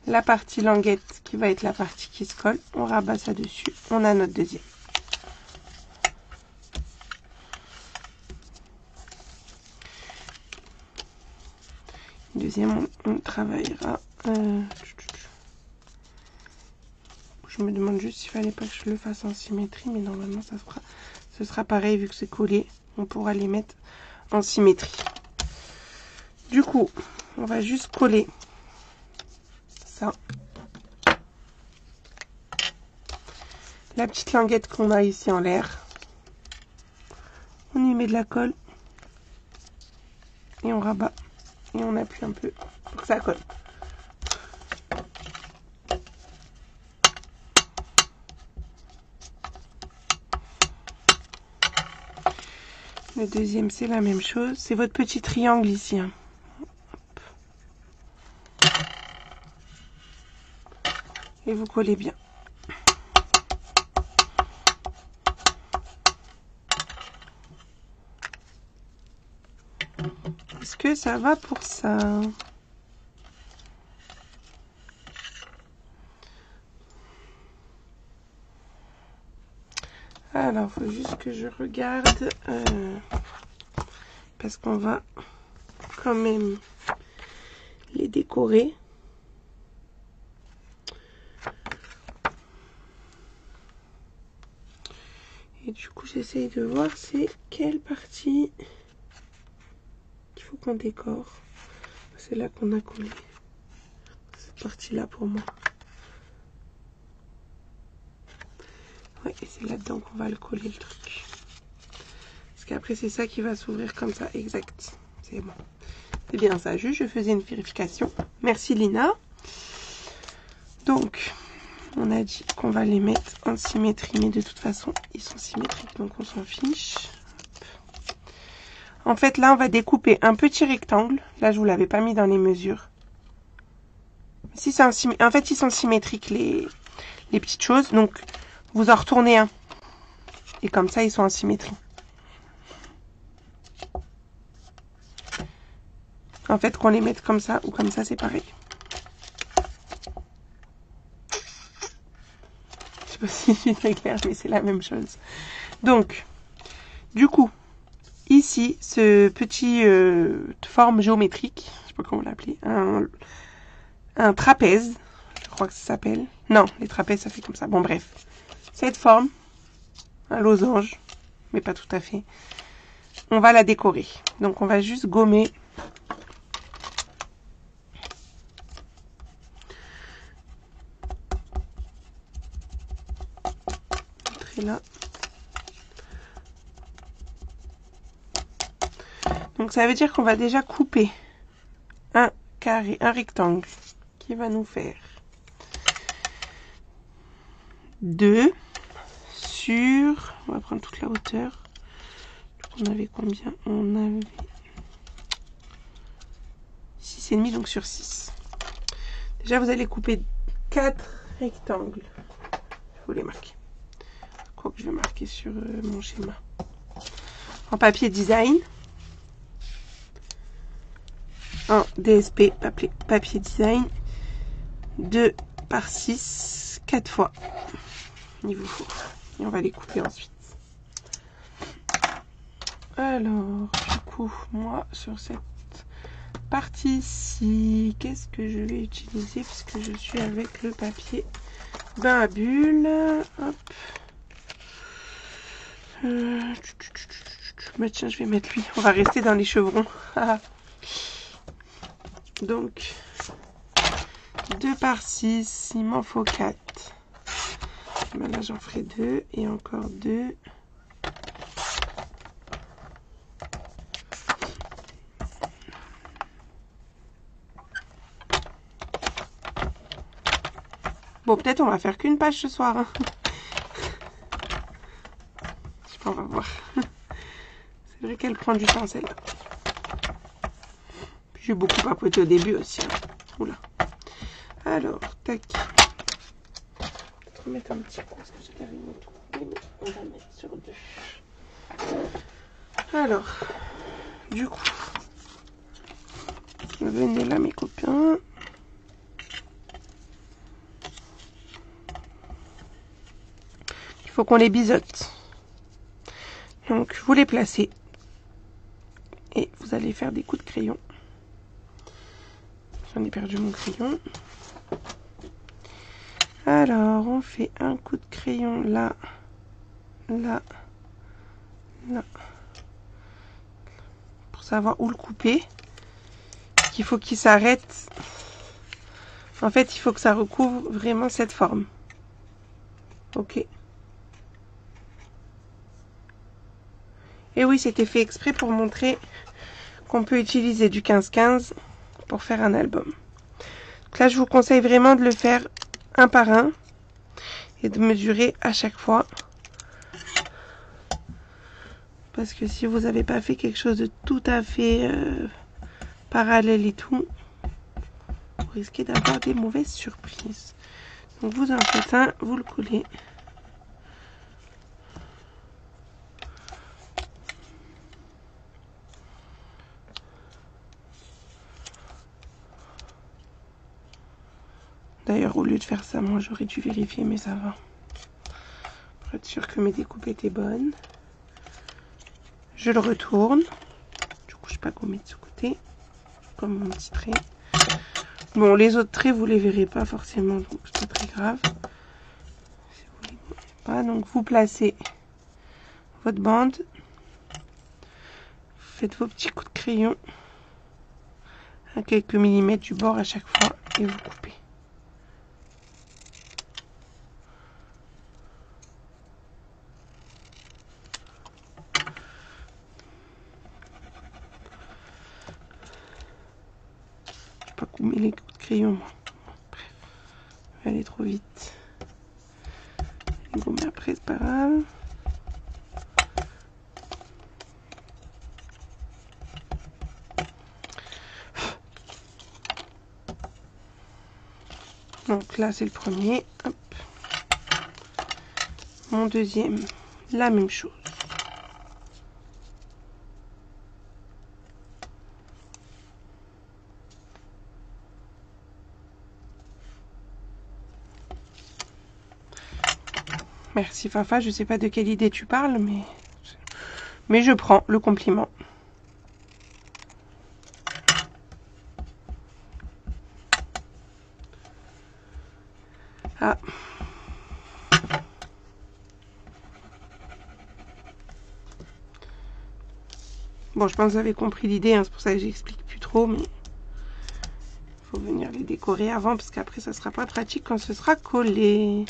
La partie languette qui va être la partie qui se colle. On rabat ça dessus. On a notre deuxième. Deuxième, on travaillera. Je me demande juste s'il fallait pas que je le fasse en symétrie, mais normalement ce sera pareil vu que c'est collé. On pourra les mettre en symétrie. Du coup, on va juste coller ça. La petite languette qu'on a ici en l'air. On y met de la colle. Et on rabat. Et on appuie un peu pour que ça colle. Le deuxième, c'est la même chose. C'est votre petit triangle ici. Hein. Et vous collez bien. Est-ce que ça va pour ça? Alors, il faut juste que je regarde. Parce qu'on va quand même les décorer. Et du coup, j'essaye de voir c'est quelle partie qu'il faut qu'on décore. C'est là qu'on a collé. Cette partie-là pour moi. Ouais, et c'est là-dedans qu'on va le coller le truc. Parce qu'après, c'est ça qui va s'ouvrir comme ça. Exact. C'est bon. C'est bien ça. Juste, je faisais une vérification. Merci Lina. Donc, on a dit qu'on va les mettre en symétrie. Mais de toute façon, ils sont symétriques. Donc, on s'en fiche. En fait, là, on va découper un petit rectangle. Là, je vous l'avais pas mis dans les mesures. Si c'est en fait, ils sont symétriques, les petites choses. Donc, vous en retournez un. Et comme ça, ils sont en symétrie. En fait, qu'on les mette comme ça ou comme ça, c'est pareil. Je sais pas si je suis très claire, mais c'est la même chose. Donc, du coup, ici, ce petit forme géométrique, je sais pas comment l'appeler, un trapèze, je crois que ça s'appelle. Non, les trapèzes, ça fait comme ça. Bon, bref. Cette forme, un losange, mais pas tout à fait. On va la décorer. Donc, on va juste gommer. Là. Donc ça veut dire qu'on va déjà couper un carré, un rectangle qui va nous faire 2 sur, on va prendre toute la hauteur. On avait combien? On avait 6,5 donc sur 6. Déjà vous allez couper 4 rectangles. Je vous les marquer. crois que je vais marquer sur mon schéma. En papier design. En DSP, papier design. 2 par 6, 4 fois. Il vous faut. Et on va les couper ensuite. Alors, du coup, moi, sur cette partie-ci, qu'est-ce que je vais utiliser puisque je suis avec le papier bain à bulles. Hop. Bah tiens, je vais mettre lui. On va rester dans les chevrons. Donc, 2 par 6, il m'en faut 4. Ben là, j'en ferai 2 et encore 2. Bon, peut-être on va faire qu'une page ce soir. Hein. Je sais pas, on va voir. C'est vrai qu'elle prend du temps, celle-là. J'ai beaucoup papoté au début aussi. Hein. Oula. Alors, tac. On va mettre un petit coup parce que j'ai carrément tout coupé, mais on va mettre sur 2. Alors, du coup, venez là mes copains. Il faut qu'on les biseaute. Donc, vous les placez. Et vous allez faire des coups de crayon. J'en ai perdu mon crayon. Alors, on fait un coup de crayon là, là, là. Pour savoir où le couper. Il faut qu'il s'arrête. En fait, il faut que ça recouvre vraiment cette forme. Ok. Et oui, c'était fait exprès pour montrer qu'on peut utiliser du 15-15 pour faire un album. Donc là, je vous conseille vraiment de le faire un par un et de mesurer à chaque fois. Parce que si vous n'avez pas fait quelque chose de tout à fait parallèle et tout, vous risquez d'avoir des mauvaises surprises. Donc vous en faites un, vous le collez. D'ailleurs, au lieu de faire ça, moi j'aurais dû vérifier, mais ça va. Pour être sûr que mes découpes étaient bonnes. Je le retourne. Du coup, je ne vais pas gommer de ce côté. Comme mon petit trait. Bon, les autres traits, vous les verrez pas forcément, donc c'est pas très grave. Si vous les voyez pas, donc vous placez votre bande. Vous faites vos petits coups de crayon à quelques millimètres du bord à chaque fois et vous coupez. Pas gommer les coups de crayon, moi. Bref, je vais aller trop vite. Gommer après, c'est pas grave. Donc là, c'est le premier. Hop. Mon deuxième, la même chose. Merci Fafa, je sais pas de quelle idée tu parles, mais je prends le compliment. Ah. Bon, je pense que vous avez compris l'idée, hein, c'est pour ça que j'explique plus trop, mais il faut venir les décorer avant, parce qu'après ça sera pas pratique quand ce sera collé.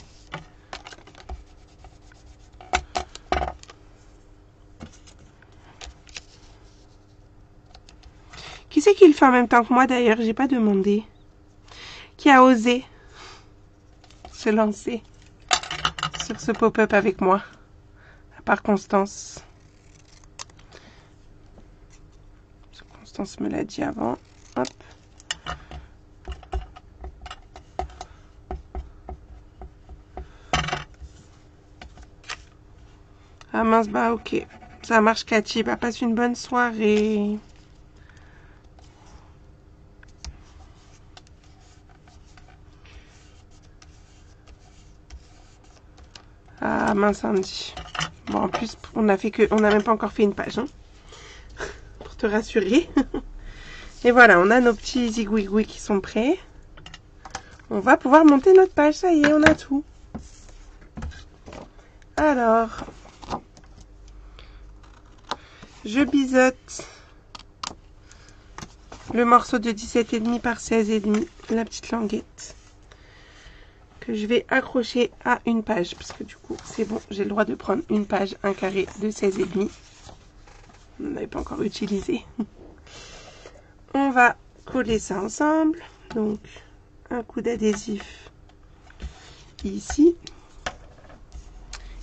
Qui c'est qui le fait en même temps que moi d'ailleurs? J'ai pas demandé. Qui a osé se lancer sur ce pop-up avec moi? À part Constance. Constance me l'a dit avant. Hop. Ah mince, bah ok. Ça marche, Cathy. Bah passe une bonne soirée. Ah mince, Andy. Bon, en plus, on n'a même pas encore fait une page, hein, pour te rassurer. Et voilà, on a nos petits zigouigouis qui sont prêts. On va pouvoir monter notre page. Ça y est, on a tout. Alors, je biseaute le morceau de 17,5 par 16,5, la petite languette, que je vais accrocher à une page, parce que du coup, c'est bon, j'ai le droit de prendre une page, un carré de 16,5. On n'avait pas encore utilisé. On va coller ça ensemble. Donc, un coup d'adhésif ici.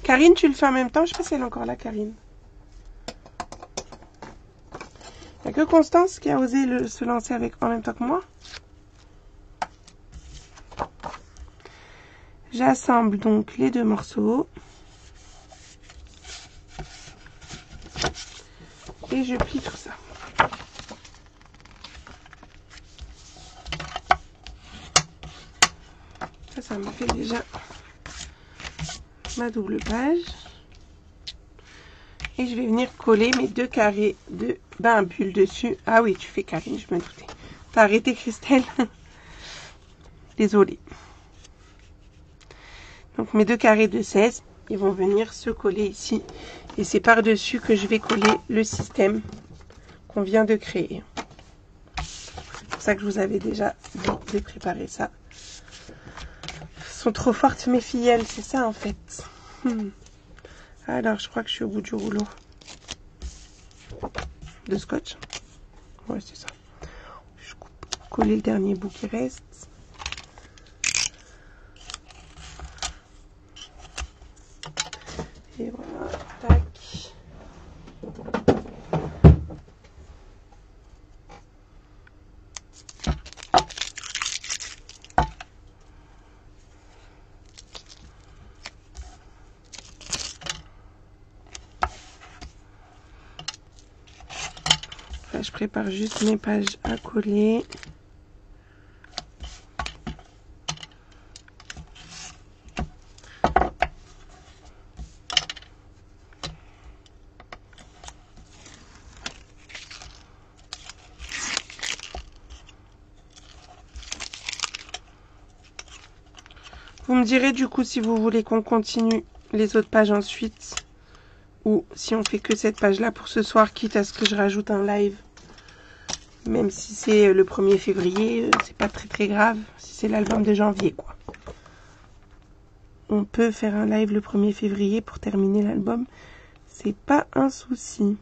Karine, tu le fais en même temps? Je sais pas si elle est encore là, Karine. Il n'y a que Constance qui a osé se lancer en même temps que moi. J'assemble donc les deux morceaux. Et je plie tout ça. Ça me fait déjà ma double page. Et je vais venir coller mes deux carrés de bain bulle dessus. Ah oui, tu fais Karine, je me doutais. T'as arrêté, Christelle? Désolée. Donc mes deux carrés de 16, ils vont venir se coller ici. Et c'est par-dessus que je vais coller le système qu'on vient de créer. C'est pour ça que je vous avais déjà dit de préparer ça. Elles sont trop fortes mes filleules, c'est ça en fait. Alors je crois que je suis au bout du rouleau de scotch. Ouais, c'est ça. Je coupe, coller le dernier bout qui reste. Et voilà, tac. Là, je prépare juste mes pages à coller. Vous me direz du coup si vous voulez qu'on continue les autres pages ensuite ou si on fait que cette page là pour ce soir, quitte à ce que je rajoute un live. Même si c'est le 1er février, c'est pas très grave. Si c'est l'album de janvier, quoi. On peut faire un live le 1er février pour terminer l'album. C'est pas un souci.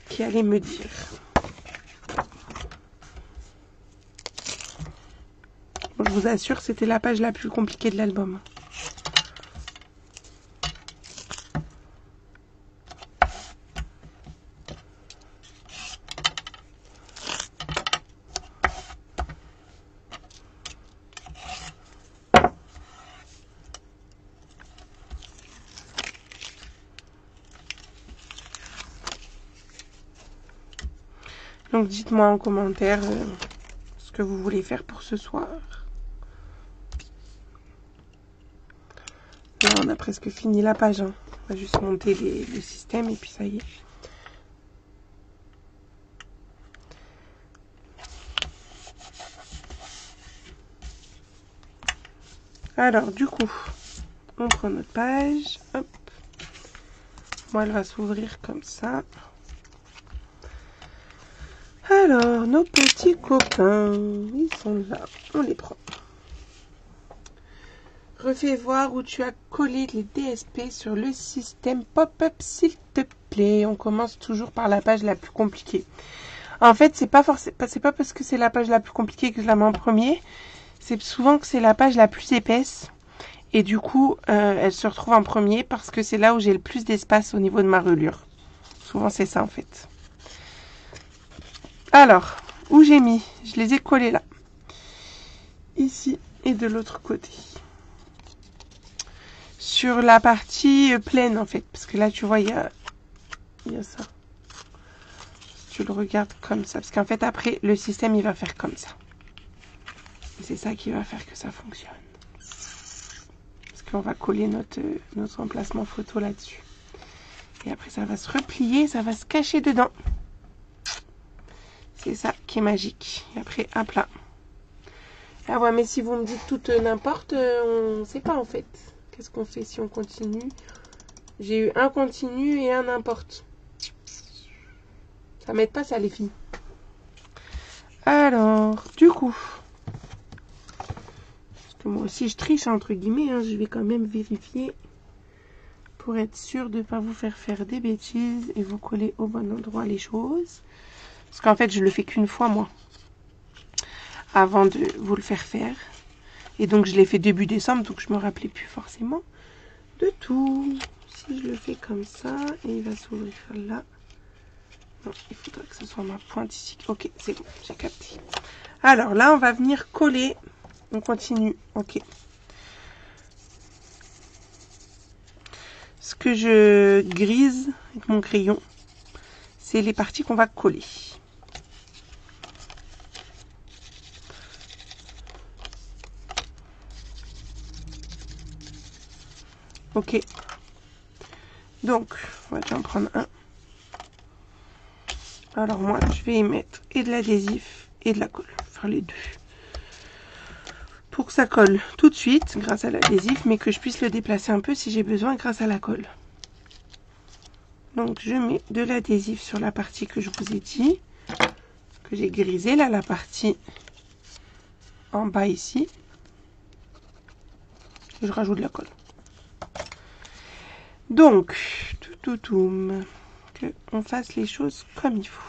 Qui allait me dire. Bon, je vous assure, c'était la page la plus compliquée de l'album. Donc dites-moi en commentaire ce que vous voulez faire pour ce soir. Là, on a presque fini la page. Hein. On va juste monter le système et puis ça y est. Alors du coup, on prend notre page. Hop. Moi, elle va s'ouvrir comme ça. Alors, nos petits copains, ils sont là. On les prend. Refais voir où tu as collé les DSP sur le système pop-up, s'il te plaît. On commence toujours par la page la plus compliquée. En fait, c'est pas parce que c'est la page la plus compliquée que je la mets en premier. C'est souvent que c'est la page la plus épaisse. Et du coup, elle se retrouve en premier parce que c'est là où j'ai le plus d'espace au niveau de ma reliure. Souvent, c'est ça en fait. Alors, où j'ai mis? Je les ai collés là. ici et de l'autre côté. Sur la partie pleine en fait, parce que là tu vois il y a ça. Tu le regardes comme ça, parce qu'en fait après le système il va faire comme ça. Et c'est ça qui va faire que ça fonctionne. Parce qu'on va coller notre emplacement photo là-dessus. Et après ça va se replier, ça va se cacher dedans. C'est ça qui est magique. Et après, hop là. Ah ouais, mais si vous me dites tout n'importe, on ne sait pas en fait. Qu'est-ce qu'on fait si on continue? J'ai eu un continu et un n'importe. Ça m'aide pas ça les filles. Alors, du coup, parce que moi aussi je triche entre guillemets, hein, je vais quand même vérifier pour être sûr de ne pas vous faire des bêtises et vous coller au bon endroit les choses. Parce qu'en fait, je le fais qu'une fois moi, avant de vous le faire. Et donc, je l'ai fait début décembre, donc je me rappelais plus forcément de tout. Si je le fais comme ça, et il va s'ouvrir là. Non, il faudra que ce soit ma pointe ici. Ok, c'est bon, j'ai capté. Alors là, on va venir coller. On continue. Ok. Ce que je grise avec mon crayon, c'est les parties qu'on va coller. Ok. Donc, on va déjà en prendre un. Alors moi, je vais y mettre et de l'adhésif et de la colle. Faire les deux. Pour que ça colle tout de suite grâce à l'adhésif, mais que je puisse le déplacer un peu si j'ai besoin grâce à la colle. Donc je mets de l'adhésif sur la partie que je vous ai dit, que j'ai grisé, là la partie en bas ici. Et je rajoute de la colle. Donc, que on fasse les choses comme il faut.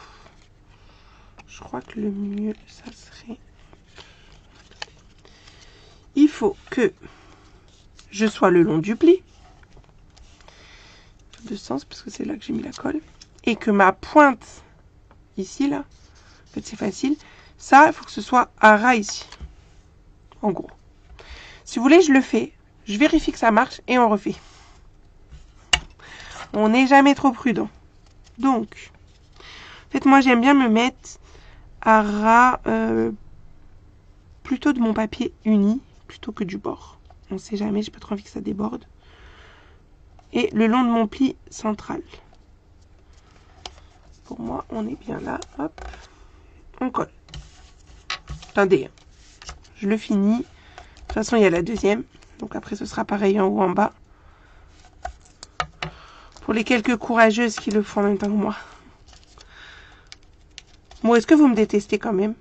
Je crois que le mieux, ça serait... Il faut que je sois le long du pli. De sens, parce que c'est là que j'ai mis la colle. Et que ma pointe, ici, là, en fait c'est facile. Ça, il faut que ce soit à ras ici. En gros. Si vous voulez, je le fais. Je vérifie que ça marche et on refait. On n'est jamais trop prudent. Donc, en fait, moi, j'aime bien me mettre à ras plutôt de mon papier uni plutôt que du bord. On ne sait jamais, j'ai pas trop envie que ça déborde. Et le long de mon pli central. Pour moi, on est bien là. Hop, on colle. Attendez, je le finis. De toute façon, il y a la deuxième. Donc après, ce sera pareil en haut, en bas. Pour les quelques courageuses qui le font en même temps que moi. Bon, est-ce que vous me détestez quand même?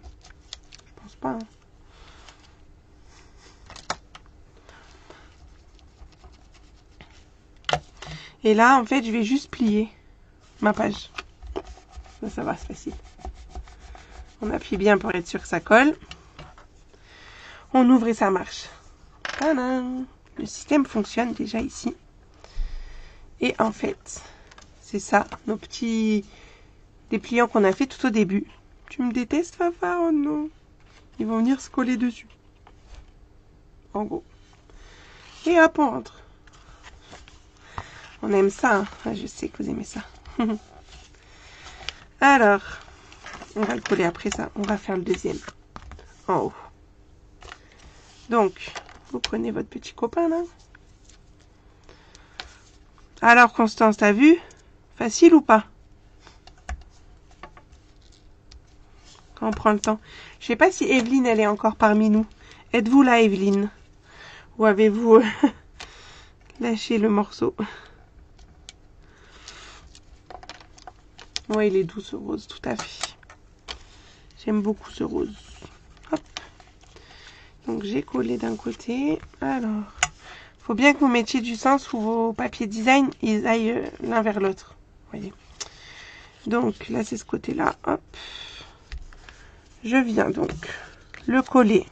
Je pense pas. Hein. Et là, en fait, je vais juste plier ma page. Ça va, c'est facile. On appuie bien pour être sûr que ça colle. On ouvre et ça marche. Tadam! Le système fonctionne déjà ici. Et en fait, c'est ça, nos petits dépliants qu'on a fait tout au début. Tu me détestes, Fafa? Oh non! Ils vont venir se coller dessus. En gros. Et hop, on rentre. On aime ça, hein? Ah, je sais que vous aimez ça. Alors, on va le coller après ça. On va faire le deuxième. En haut. Donc, vous prenez votre petit copain là. Alors, Constance, t'as vu? Facile ou pas? Quand on prend le temps. Je sais pas si Evelyne, elle est encore parmi nous. Êtes-vous là, Evelyne? Ou avez-vous lâché le morceau? Ouais, il est doux ce rose, tout à fait. J'aime beaucoup ce rose. Hop. Donc j'ai collé d'un côté. Alors, faut bien que vous mettiez du sens où vos papiers design, ils aillent l'un vers l'autre. Voyez. Donc là, c'est ce côté-là. Hop. Je viens donc le coller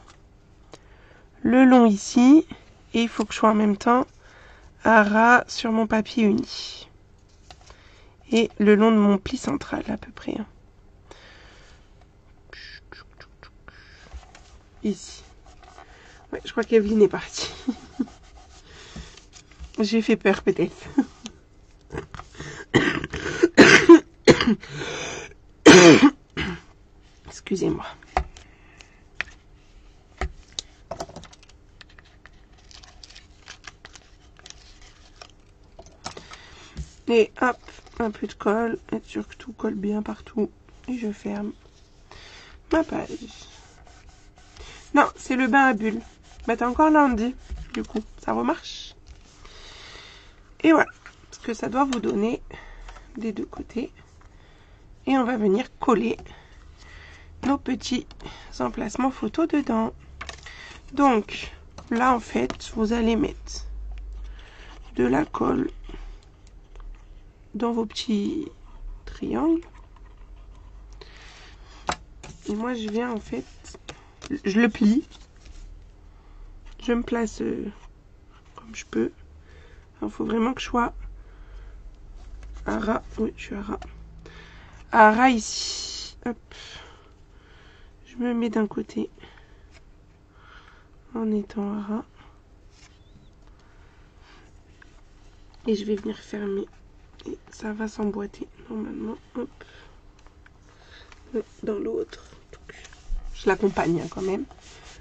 le long ici. Et il faut que je sois en même temps à ras sur mon papier uni. Et le long de mon pli central à peu près. Ici. Ouais, je crois qu'Evelyne est partie. J'ai fait peur peut-être. Excusez-moi. Et hop, un peu de colle, être sûr que tout colle bien partout. Et je ferme ma page. Non, c'est le bain à bulles. Bah t'es encore lundi, du coup, ça remarche. Et voilà, parce que ça doit vous donner des deux côtés. Et on va venir coller nos petits emplacements photos dedans. Donc, là en fait, vous allez mettre de la colle dans vos petits triangles. Et moi je viens en fait, je le plie. Je me place comme je peux. Il faut vraiment que je sois à ras. Oui, je suis à ras. À ras ici. Hop. Je me mets d'un côté en étant à ras. Et je vais venir fermer. Et ça va s'emboîter normalement. Hop. Dans l'autre. Je l'accompagne hein, quand même.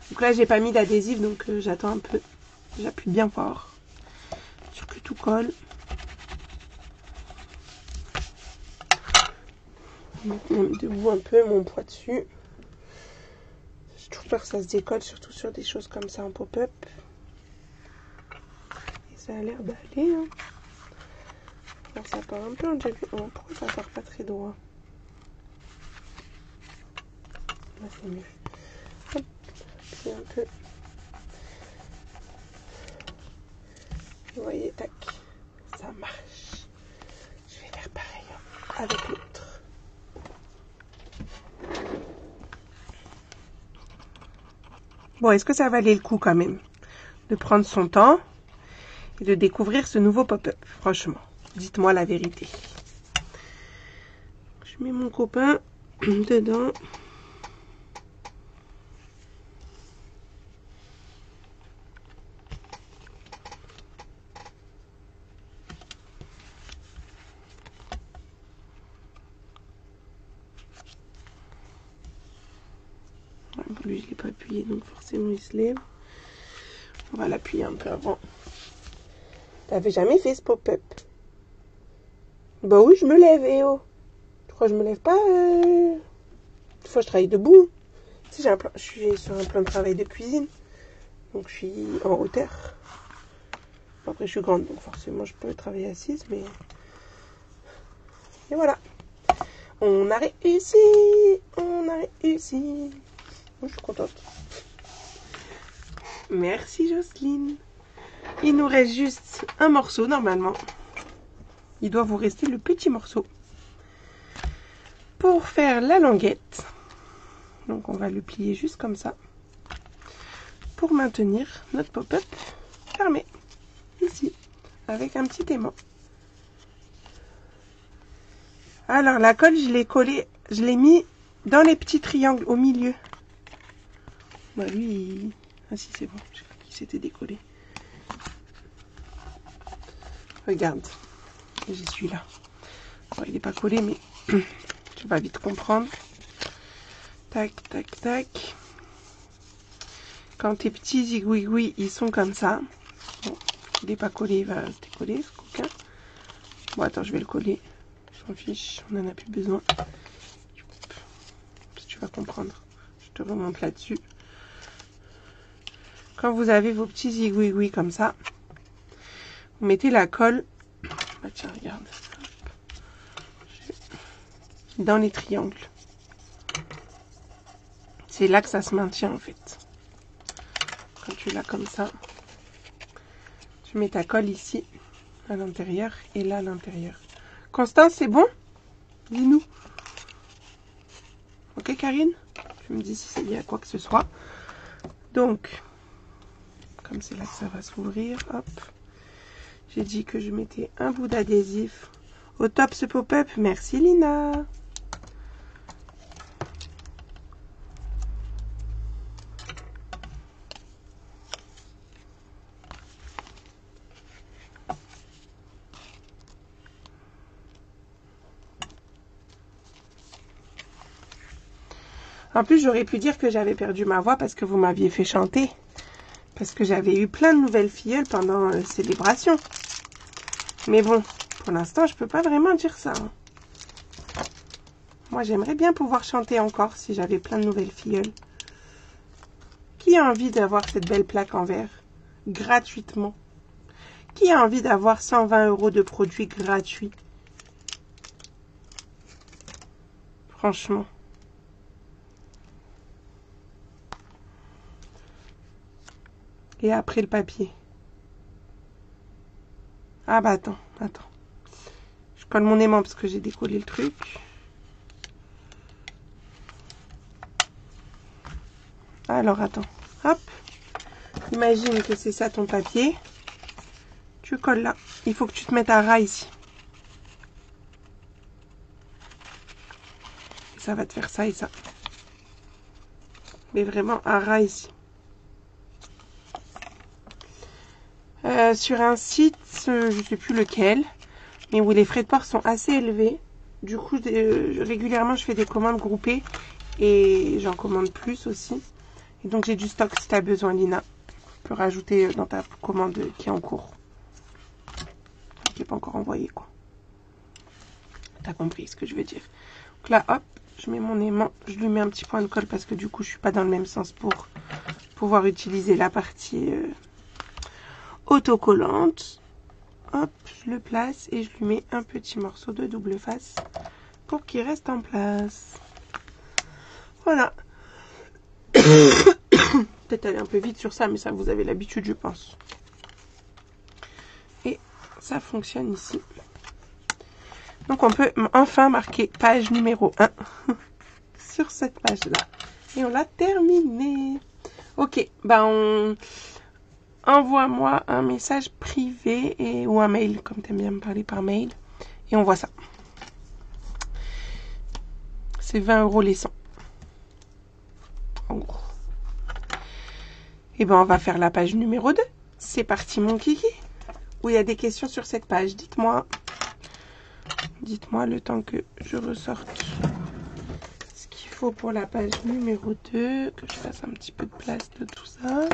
Donc là, j'ai pas mis d'adhésif, donc j'attends un peu. J'appuie bien fort. Sûr que tout colle. Je vais mettre même debout un peu mon poids dessus. J'ai toujours peur que ça se décolle, surtout sur des choses comme ça en pop-up. Et ça a l'air d'aller. Hein. Alors, ça part un peu en début. Oh, pourquoi ça part pas très droit? Là, c'est mieux. Hop, puis un peu. Vous voyez, tac, ça marche. Je vais faire pareil avec l'autre. Bon, est-ce que ça valait le coup quand même de prendre son temps et de découvrir ce nouveau pop-up? Franchement, dites-moi la vérité. Je mets mon copain dedans. Lui, je ne l'ai pas appuyé, donc forcément, il se lève. On va l'appuyer un peu avant. T'avais jamais fait ce pop-up? Bah oui, je me lève, eh oh. Tu crois que je me lève pas Des fois, je travaille debout. Tu sais, je suis sur un plan de travail de cuisine. Donc, je suis en hauteur. Après, je suis grande, donc forcément, je peux travailler assise, mais... Et voilà. On a réussi. On a réussi. Je suis contente. Merci Jocelyne. Il nous reste juste un morceau normalement. Il doit vous rester le petit morceau pour faire la languette. Donc on va le plier juste comme ça pour maintenir notre pop-up fermé ici avec un petit aimant. Alors la colle, je l'ai collée, je l'ai mis dans les petits triangles au milieu. Bah lui, ah si c'est bon, j'ai cru qu'il s'était décollé. Regarde, j'y suis là. Bon, il n'est pas collé, mais tu vas vite comprendre. Tac, tac, tac. Quand tes petits zigouigouis, ils sont comme ça. Bon, il n'est pas collé, il va se décoller, ce coquin. Bon, attends, je vais le coller. Je m'en fiche, on n'en a plus besoin. Tu vas comprendre. Je te remonte là-dessus. Quand vous avez vos petits zigouigouis comme ça, vous mettez la colle. Bah tiens, regarde. Dans les triangles. C'est là que ça se maintient en fait. Quand tu l'as comme ça, tu mets ta colle ici, à l'intérieur, et là à l'intérieur. Constance, c'est bon? Dis-nous. Ok Karine? Tu me dis si c'est lié à quoi que ce soit. Donc, comme c'est là que ça va s'ouvrir, hop. J'ai dit que je mettais un bout d'adhésif au top ce pop-up. Merci Lina. En plus, j'aurais pu dire que j'avais perdu ma voix parce que vous m'aviez fait chanter. Parce que j'avais eu plein de nouvelles filleules pendant célébration. Mais bon, pour l'instant, je peux pas vraiment dire ça. Moi, j'aimerais bien pouvoir chanter encore si j'avais plein de nouvelles filleules. Qui a envie d'avoir cette belle plaque en verre gratuitement? Qui a envie d'avoir 120 € de produits gratuits? Franchement. Et après le papier. Ah bah attends. Je colle mon aimant parce que j'ai décollé le truc. Alors attends. Hop. Imagine que c'est ça ton papier. Tu colles là. Il faut que tu te mettes à ras ici. Et ça va te faire ça et ça. Mais vraiment à ras ici. Sur un site, je ne sais plus lequel, mais où les frais de port sont assez élevés. Du coup, régulièrement, je fais des commandes groupées et j'en commande plus aussi. Et donc, j'ai du stock si tu as besoin, Lina. Tu peux rajouter dans ta commande qui est en cours. Qui n'est pas encore envoyée, quoi. Tu as compris ce que je veux dire. Donc là, hop, je mets mon aimant. Je lui mets un petit point de colle parce que du coup, je ne suis pas dans le même sens pour pouvoir utiliser la partie... autocollante. Hop, je le place et je lui mets un petit morceau de double face pour qu'il reste en place. Voilà. Peut-être aller un peu vite sur ça, mais ça vous avez l'habitude, je pense. Et ça fonctionne ici. Donc on peut enfin marquer page numéro 1 sur cette page-là. Et on l'a terminé. Ok, bah envoie-moi un message privé ou un mail, comme tu aimes bien me parler par mail. Et on voit ça. C'est 20 € les 100. En gros. Et ben on va faire la page numéro 2. C'est parti mon kiki. Où il y a des questions sur cette page. Dites-moi. Dites-moi le temps que je ressorte ce qu'il faut pour la page numéro 2. Que je fasse un petit peu de place de tout ça.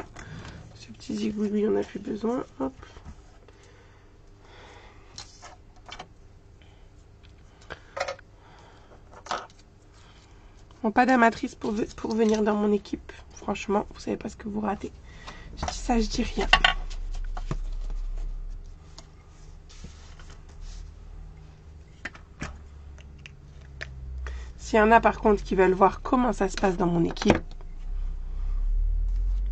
Ce petit zigouille, on n'a plus besoin. Hop. Bon, pas d'amatrice pour venir dans mon équipe. Franchement, vous savez pas ce que vous ratez. Je dis ça, je dis rien. S'il y en a par contre qui veulent voir comment ça se passe dans mon équipe,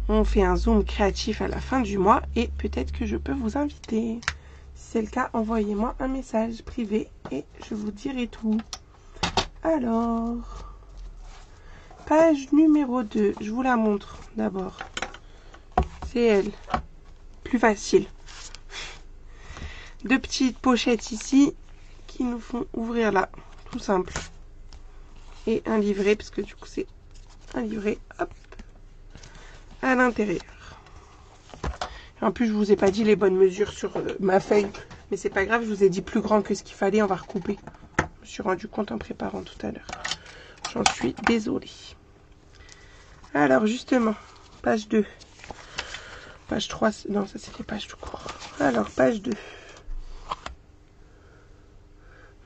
on fait un zoom créatif à la fin du mois et peut-être que je peux vous inviter. Si c'est le cas, envoyez-moi un message privé et je vous dirai tout. Alors, page numéro 2, je vous la montre d'abord. C'est elle. Plus facile. Deux petites pochettes ici qui nous font ouvrir là. Tout simple. Et un livret, parce que du coup c'est un livret, hop, à l'intérieur. En plus, je vous ai pas dit les bonnes mesures sur ma feuille, mais c'est pas grave, je vous ai dit plus grand que ce qu'il fallait, on va recouper. Je me suis rendu compte en préparant tout à l'heure. J'en suis désolée. Alors justement, page 2. Page 3, non, ça c'était page tout court. Alors, page 2.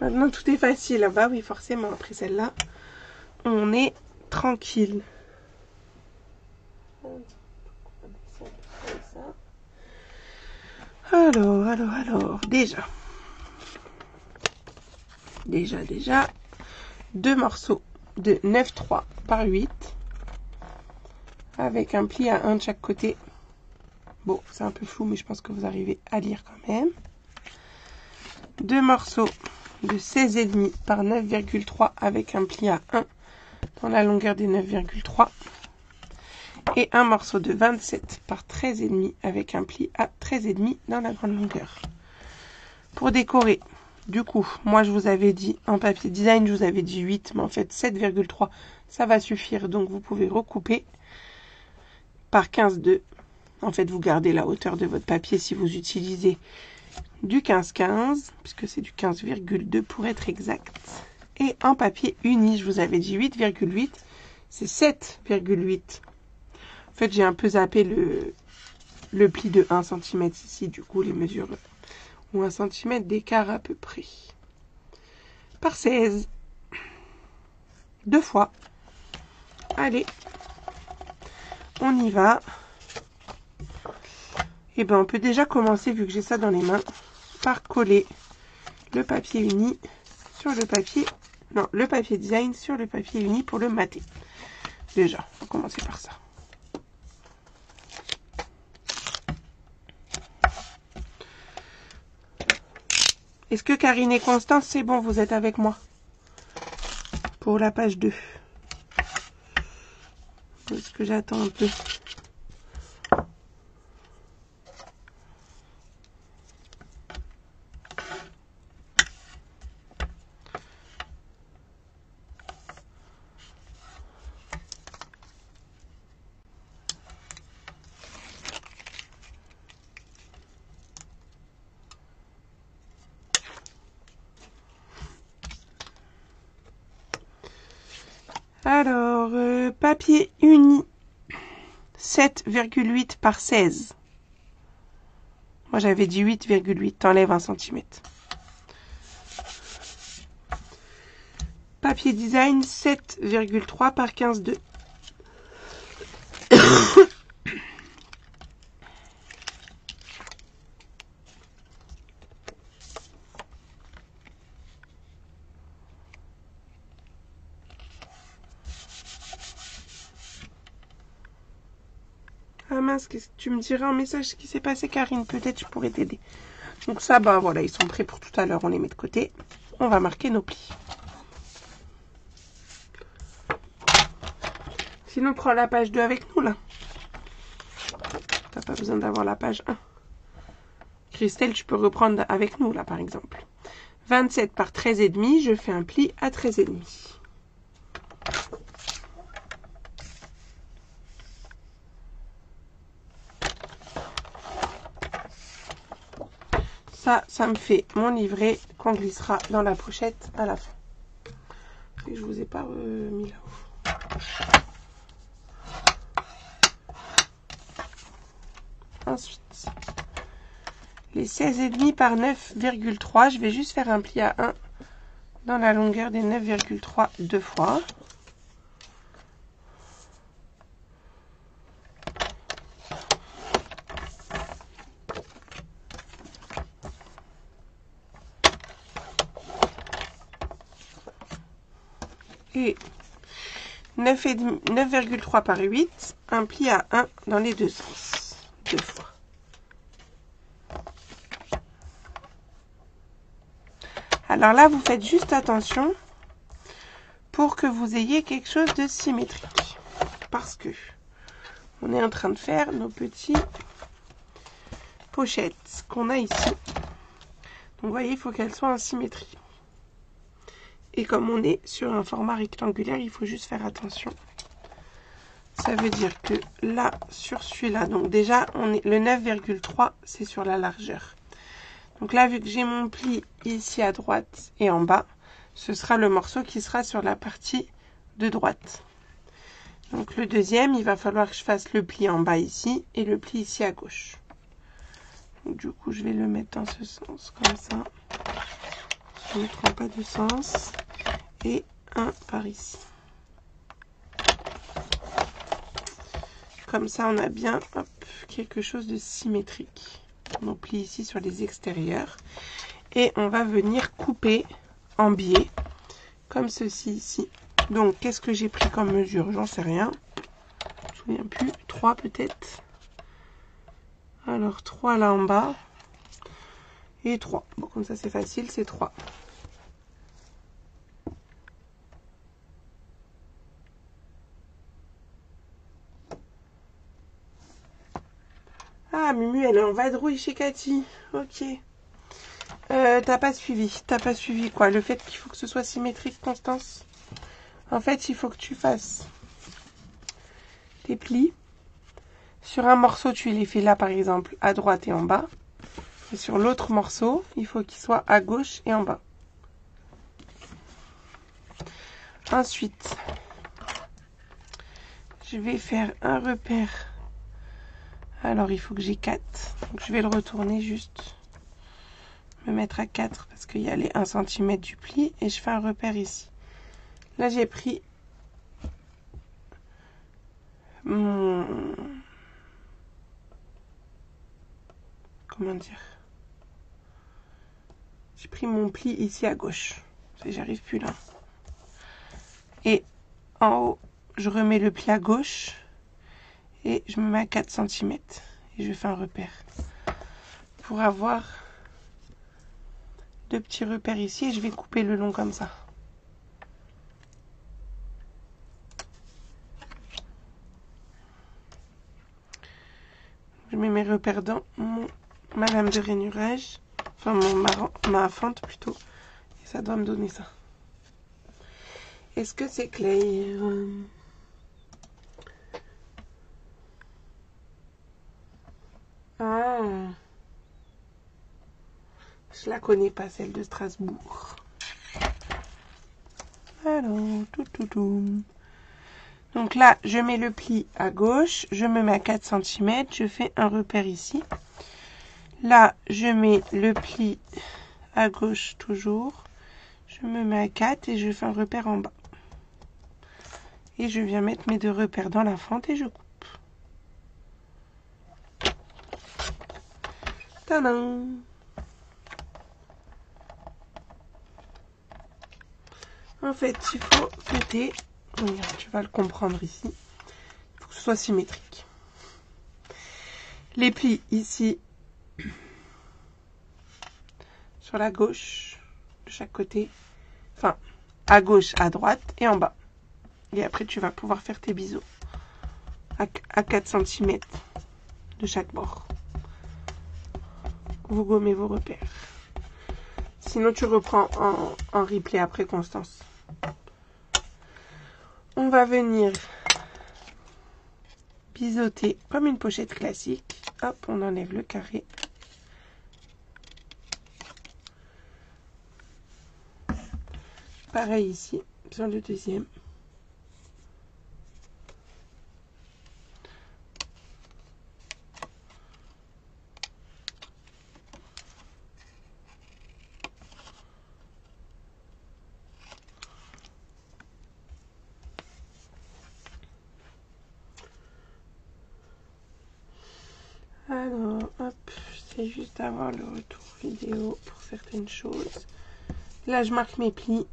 Maintenant, tout est facile. Ah bah oui, forcément, après celle-là, on est tranquille. Alors, déjà, deux morceaux de 9,3 par 8 avec un pli à 1 de chaque côté. Bon, c'est un peu flou, mais je pense que vous arrivez à lire quand même. Deux morceaux de 16,5 par 9,3 avec un pli à 1 dans la longueur des 9,3. Et un morceau de 27 par 13,5 avec un pli à 13,5 dans la grande longueur. Pour décorer, du coup, moi je vous avais dit, en papier design, je vous avais dit 8, mais en fait 7,3, ça va suffire. Donc vous pouvez recouper par 15,2. En fait, vous gardez la hauteur de votre papier si vous utilisez du 15,15, puisque c'est du 15,2 pour être exact. Et en papier uni, je vous avais dit 8,8. c'est 7,8. En fait, j'ai un peu zappé le pli de 1 cm ici. Du coup, les mesures ont 1 cm d'écart à peu près. Par 16. 2 fois. Allez. On y va. Et ben, on peut déjà commencer, vu que j'ai ça dans les mains, par coller le papier uni sur le papier... Non, le papier design sur le papier uni pour le mater. Déjà, on va commencer par ça. Est-ce que Karine et Constance, c'est bon, vous êtes avec moi pour la page 2? Est-ce que j'attends un peu? Alors, papier uni, 7,8 par 16. Moi, j'avais dit 8,8, t'enlèves 1 cm. Papier design, 7,3 par 15,2. Ah mince, qu'est-ce que tu me diras un message ce qui s'est passé, Karine? Peut-être je pourrais t'aider. Donc ça, ben voilà, ils sont prêts pour tout à l'heure. On les met de côté. On va marquer nos plis. Sinon, prends la page 2 avec nous, là. T'as pas besoin d'avoir la page 1. Christelle, tu peux reprendre avec nous, là, par exemple. 27 par 13,5, je fais un pli à 13,5. Ça me fait mon livret qu'on glissera dans la pochette à la fin. Et je vous ai pas mis là-haut. Ensuite, les 16,5 par 9,3, je vais juste faire un pli à 1 dans la longueur des 9,3 deux fois. Et 9,3 par 8, un pli à 1 dans les deux sens, deux fois. Alors là, vous faites juste attention pour que vous ayez quelque chose de symétrique. Parce que on est en train de faire nos petits pochettes qu'on a ici. Donc vous voyez, il faut qu'elles soient en symétrie. Et comme on est sur un format rectangulaire, il faut juste faire attention. Ça veut dire que là, sur celui-là, donc déjà, le 9,3, c'est sur la largeur. Donc là, vu que j'ai mon pli ici à droite et en bas, ce sera le morceau qui sera sur la partie de droite. Donc le deuxième, il va falloir que je fasse le pli en bas ici et le pli ici à gauche. Donc, du coup, je vais le mettre dans ce sens, comme ça. Je ne me trompe pas de sens. Et un par ici. Comme ça, on a bien quelque chose de symétrique. On plie ici sur les extérieurs. Et on va venir couper en biais, comme ceci ici. Donc, qu'est-ce que j'ai pris comme mesure? J'en sais rien. Je me souviens plus. 3 peut-être. Alors, 3 là en bas. Et 3. Bon, comme ça, c'est facile, c'est 3. Ah, Mumu, elle est en vadrouille chez Cathy. Ok. T'as pas suivi. T'as pas suivi quoi? Le fait qu'il faut que ce soit symétrique, Constance. En fait, il faut que tu fasses tes plis. Sur un morceau, tu les fais là, par exemple, à droite et en bas. Et sur l'autre morceau, il faut qu'il soit à gauche et en bas. Ensuite, je vais faire un repère. Alors il faut que j'ai 4. Donc je vais le retourner juste. Me mettre à 4 parce qu'il y a les 1 cm du pli. Et je fais un repère ici. Là j'ai pris mon... Comment dire? J'ai pris mon pli ici à gauche. J'arrive plus là. Et en haut, je remets le pli à gauche. Et je me mets à 4 cm. Et je fais un repère. Pour avoir 2 petits repères ici. Et je vais couper le long comme ça. Je mets mes repères dans ma lame de rainurage. Enfin, ma fente plutôt. Et ça doit me donner ça. Est-ce que c'est clair? Ah. Je la connais pas, celle de Strasbourg. Alors, tout. Donc là, je mets le pli à gauche. Je me mets à 4 cm. Je fais un repère ici. Là, je mets le pli à gauche toujours. Je me mets à 4 et je fais un repère en bas. Et je viens mettre mes 2 repères dans la fente et je coupe. Tadam! En fait, il faut fêter. Regarde, tu vas le comprendre ici. Il faut que ce soit symétrique. Les plis ici. Sur la gauche. De chaque côté. Enfin, à gauche, à droite et en bas. Et après, tu vas pouvoir faire tes biseaux. À 4 cm de chaque bord. Vous gommez vos repères. Sinon, tu reprends en replay après, Constance. On va venir biseauter comme une pochette classique. Hop, on enlève le carré. Pareil ici, sur le deuxième. Alors, hop, j'essaie juste d'avoir le retour vidéo pour certaines choses. Là, je marque mes plis.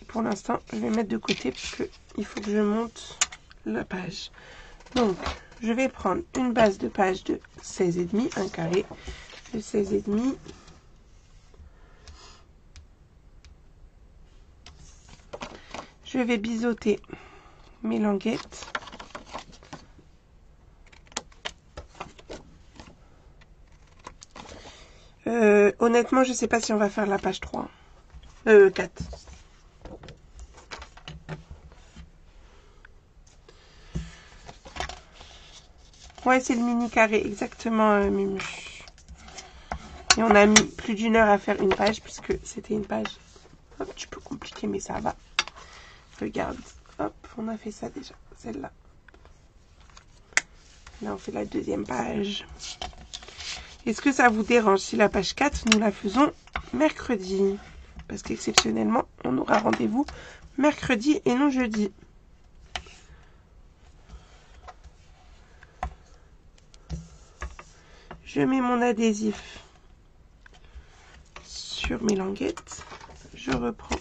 Pour l'instant, je vais mettre de côté parce qu'il faut que je monte la page. Donc, je vais prendre une base de page de 16,5, un carré de 16,5. Je vais biseauter mes languettes. Honnêtement, je ne sais pas si on va faire la page 3. 4. Ouais, c'est le mini carré, exactement, Mumu. Et on a mis plus d'1 heure à faire une page, puisque c'était une page un petit peu compliquée, mais ça va. Regarde, hop, on a fait ça déjà, celle-là. Là, on fait la deuxième page. Est-ce que ça vous dérange si la page 4, nous la faisons mercredi? Parce qu'exceptionnellement, on aura rendez-vous mercredi et non jeudi. Je mets mon adhésif sur mes languettes. Je reprends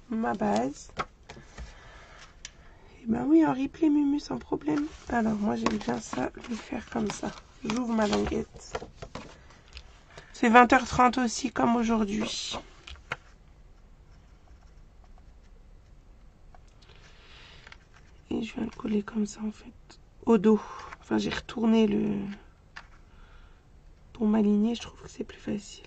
ma base. Et ben oui, en replay, Mumu, sans problème. Alors, moi, j'aime bien ça, le faire comme ça. J'ouvre ma languette. C'est 20h30 aussi, comme aujourd'hui. Et je viens le coller comme ça, en fait, au dos. Enfin, j'ai retourné le... Pour m'aligner, je trouve que c'est plus facile.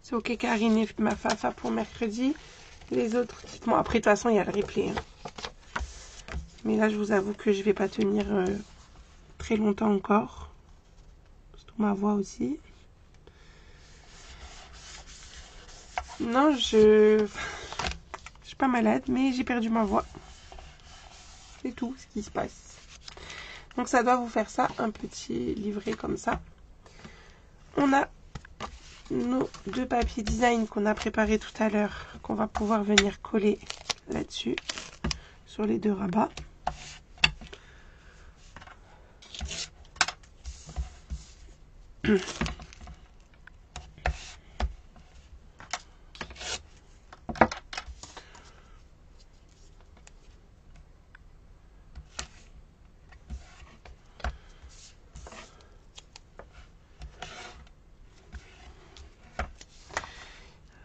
C'est ok, Karine et ma fafa pour mercredi. Les autres, dites-moi. Après, de toute façon, il y a le replay. Hein. Mais là, je vous avoue que je vais pas tenir très longtemps encore. Surtout ma voix aussi. Non, je suis pas malade, mais j'ai perdu ma voix. C'est tout ce qui se passe. Donc ça doit vous faire ça, un petit livret comme ça. On a nos 2 papiers design qu'on a préparés tout à l'heure, qu'on va pouvoir venir coller là-dessus, sur les 2 rabats.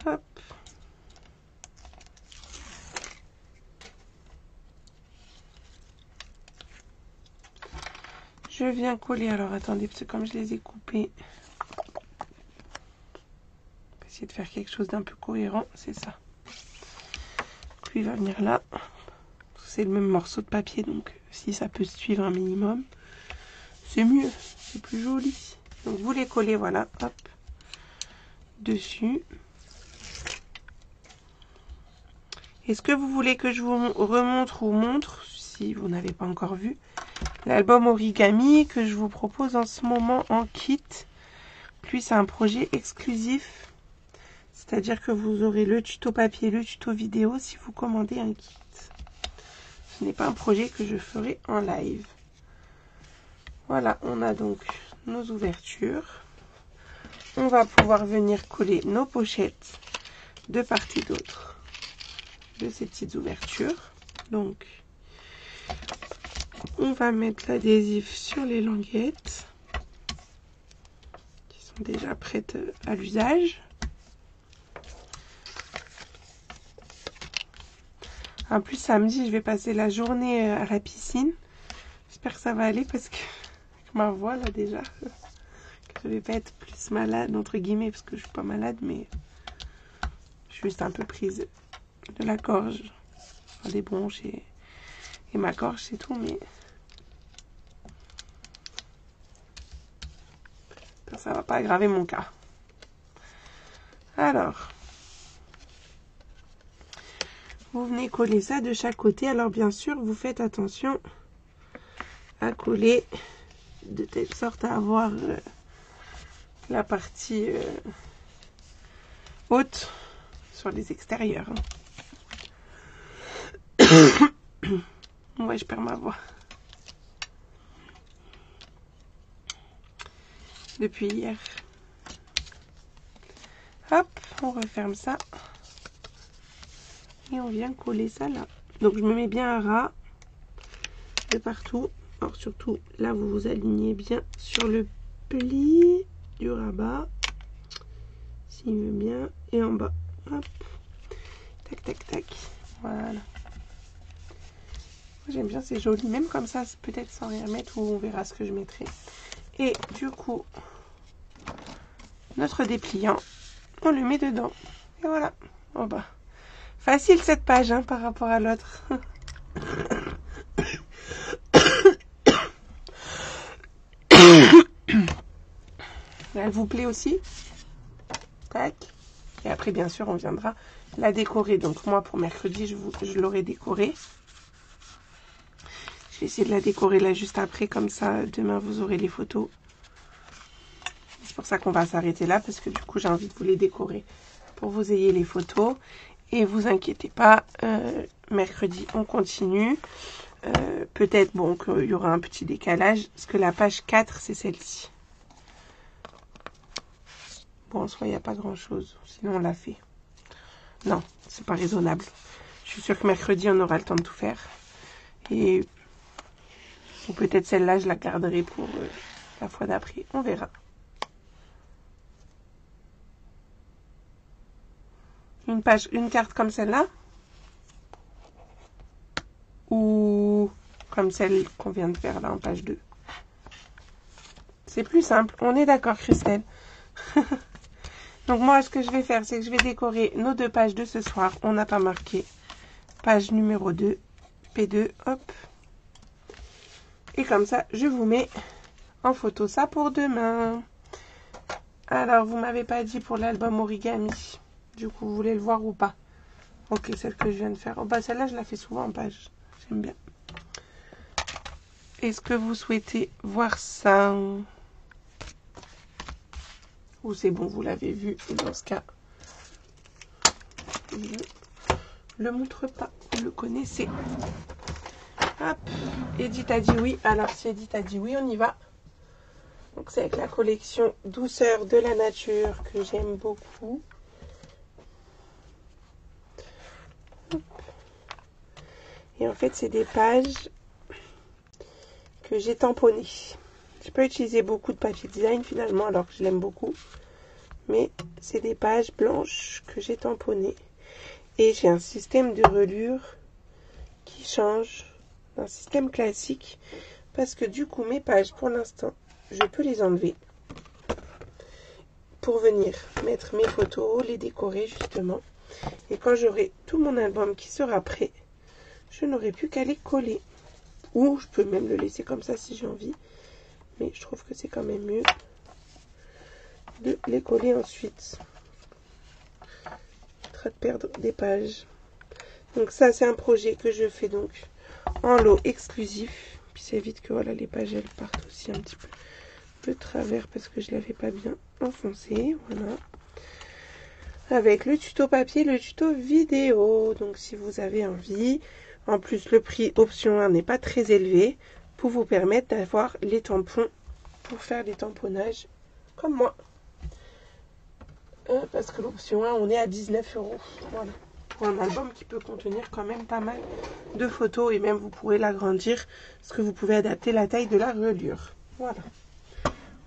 Hop. Je viens coller, alors attendez, parce que comme je les ai coupés, on va essayer de faire quelque chose d'un peu cohérent, c'est ça. Puis il va venir là, c'est le même morceau de papier, donc si ça peut suivre un minimum, c'est mieux, c'est plus joli. Donc vous les collez, voilà, hop, dessus. Est-ce que vous voulez que je vous remontre ou montre, si vous n'avez pas encore vu, l'album origami que je vous propose en ce moment en kit. Lui, c'est un projet exclusif. C'est-à-dire que vous aurez le tuto papier, le tuto vidéo si vous commandez un kit. Ce n'est pas un projet que je ferai en live. Voilà, on a donc nos ouvertures. On va pouvoir venir coller nos pochettes de part et d'autre de ces petites ouvertures. Donc, on va mettre l'adhésif sur les languettes qui sont déjà prêtes à l'usage. En plus, samedi, je vais passer la journée à la piscine. J'espère que ça va aller parce que avec ma voix là déjà, que je vais pas être plus malade entre guillemets parce que je suis pas malade, mais je suis juste un peu prise de la gorge, enfin, des bronches et ma gorge, c'est tout, mais ça va pas aggraver mon cas. Alors, vous venez coller ça de chaque côté. Alors bien sûr, vous faites attention à coller de telle sorte à avoir la partie haute sur les extérieurs. Ouais, je perds ma voix. Depuis hier. Hop, on referme ça. Et on vient coller ça là. Donc je me mets bien à ras de partout. Alors surtout là, vous vous alignez bien sur le pli du rabat. S'il veut bien. Et en bas. Hop. Tac, tac, tac. Voilà. J'aime bien, c'est joli. Même comme ça, peut-être sans rien mettre, ou on verra ce que je mettrai. Et du coup, notre dépliant, on le met dedans. Et voilà. En bas. Facile cette page hein, par rapport à l'autre. Elle vous plaît aussi? Tac. Et après, bien sûr, on viendra la décorer. Donc moi, pour mercredi, je l'aurai décorée. Je vais essayer de la décorer là juste après. Comme ça, demain, vous aurez les photos. C'est pour ça qu'on va s'arrêter là. Parce que du coup, j'ai envie de vous les décorer. Pour que vous ayez les photos. Et vous inquiétez pas. Mercredi, on continue. Peut-être, bon, qu'il y aura un petit décalage. Parce que la page 4, c'est celle-ci. Bon, en soi, il n'y a pas grand-chose. Sinon, on l'a fait. Non, c'est pas raisonnable. Je suis sûre que mercredi, on aura le temps de tout faire. Et ou peut-être celle-là, je la garderai pour la fois d'après. On verra. Une carte comme celle-là. Ou comme celle qu'on vient de faire là en page 2. C'est plus simple. On est d'accord, Christelle. Donc moi, ce que je vais faire, c'est que je vais décorer nos 2 pages de ce soir. On n'a pas marqué. Page numéro 2, P2, hop. Et comme ça, je vous mets en photo ça pour demain. Alors, vous m'avez pas dit pour l'album origami. Du coup, vous voulez le voir ou pas? Ok, celle que je viens de faire. Oh, bah celle-là, je la fais souvent en page. J'aime bien. Est-ce que vous souhaitez voir ça? Ou c'est bon, vous l'avez vu. Et dans ce cas, je ne le montre pas. Vous le connaissez. Hop. Edith a dit oui. Alors, si Edith a dit oui, on y va. Donc, c'est avec la collection Douceur de la nature que j'aime beaucoup. Hop. Et en fait, c'est des pages que j'ai tamponnées. J'ai pas utilisé beaucoup de papier design finalement, alors que je l'aime beaucoup. Mais c'est des pages blanches que j'ai tamponnées. Et j'ai un système de reliure qui change d'un système classique. Parce que du coup, mes pages, pour l'instant, je peux les enlever. Pour venir mettre mes photos, les décorer justement. Et quand j'aurai tout mon album qui sera prêt, je n'aurai plus qu'à les coller. Ou je peux même le laisser comme ça si j'ai envie. Mais je trouve que c'est quand même mieux de les coller ensuite. En train de perdre des pages. Donc ça, c'est un projet que je fais donc en lot exclusif. Puis ça évite que voilà, les pages elles partent aussi un petit peu de travers parce que je l'avais pas bien enfoncé. Voilà. Avec le tuto papier, le tuto vidéo. Donc si vous avez envie, en plus le prix option 1 n'est pas très élevé pour vous permettre d'avoir les tampons pour faire les tamponnages comme moi. Parce que l'option 1, on est à 19 €. Voilà. Pour un album qui peut contenir quand même pas mal de photos et même vous pourrez l'agrandir parce que vous pouvez adapter la taille de la reliure. Voilà.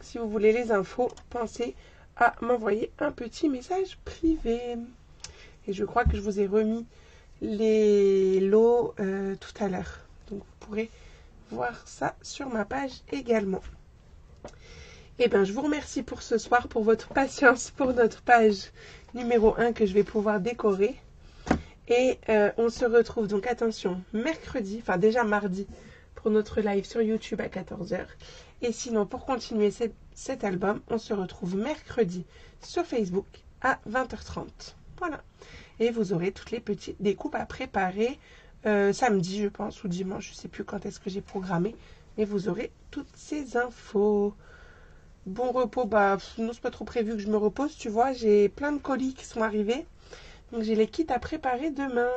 Si vous voulez les infos, pensez à m'envoyer un petit message privé. Et je crois que je vous ai remis les lots tout à l'heure. Donc vous pourrez voir ça sur ma page également. Eh bien, je vous remercie pour ce soir, pour votre patience, pour notre page numéro 1 que je vais pouvoir décorer. Et on se retrouve donc, attention, mercredi, enfin déjà mardi, pour notre live sur YouTube à 14 h. Et sinon, pour continuer cet album, on se retrouve mercredi sur Facebook à 20 h 30. Voilà. Et vous aurez toutes les petites découpes à préparer samedi, je pense, ou dimanche, je ne sais plus quand est-ce que j'ai programmé. Mais vous aurez toutes ces infos. Bon repos, bah non, c'est pas trop prévu que je me repose, tu vois. J'ai plein de colis qui sont arrivés. Donc j'ai les kits à préparer demain.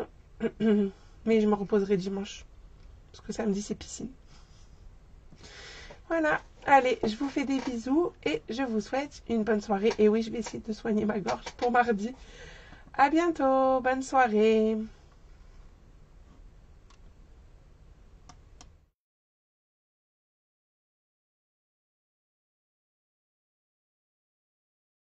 Mais je me reposerai dimanche. Parce que samedi, c'est piscine. Voilà. Allez, je vous fais des bisous et je vous souhaite une bonne soirée. Et oui, je vais essayer de soigner ma gorge pour mardi. À bientôt. Bonne soirée.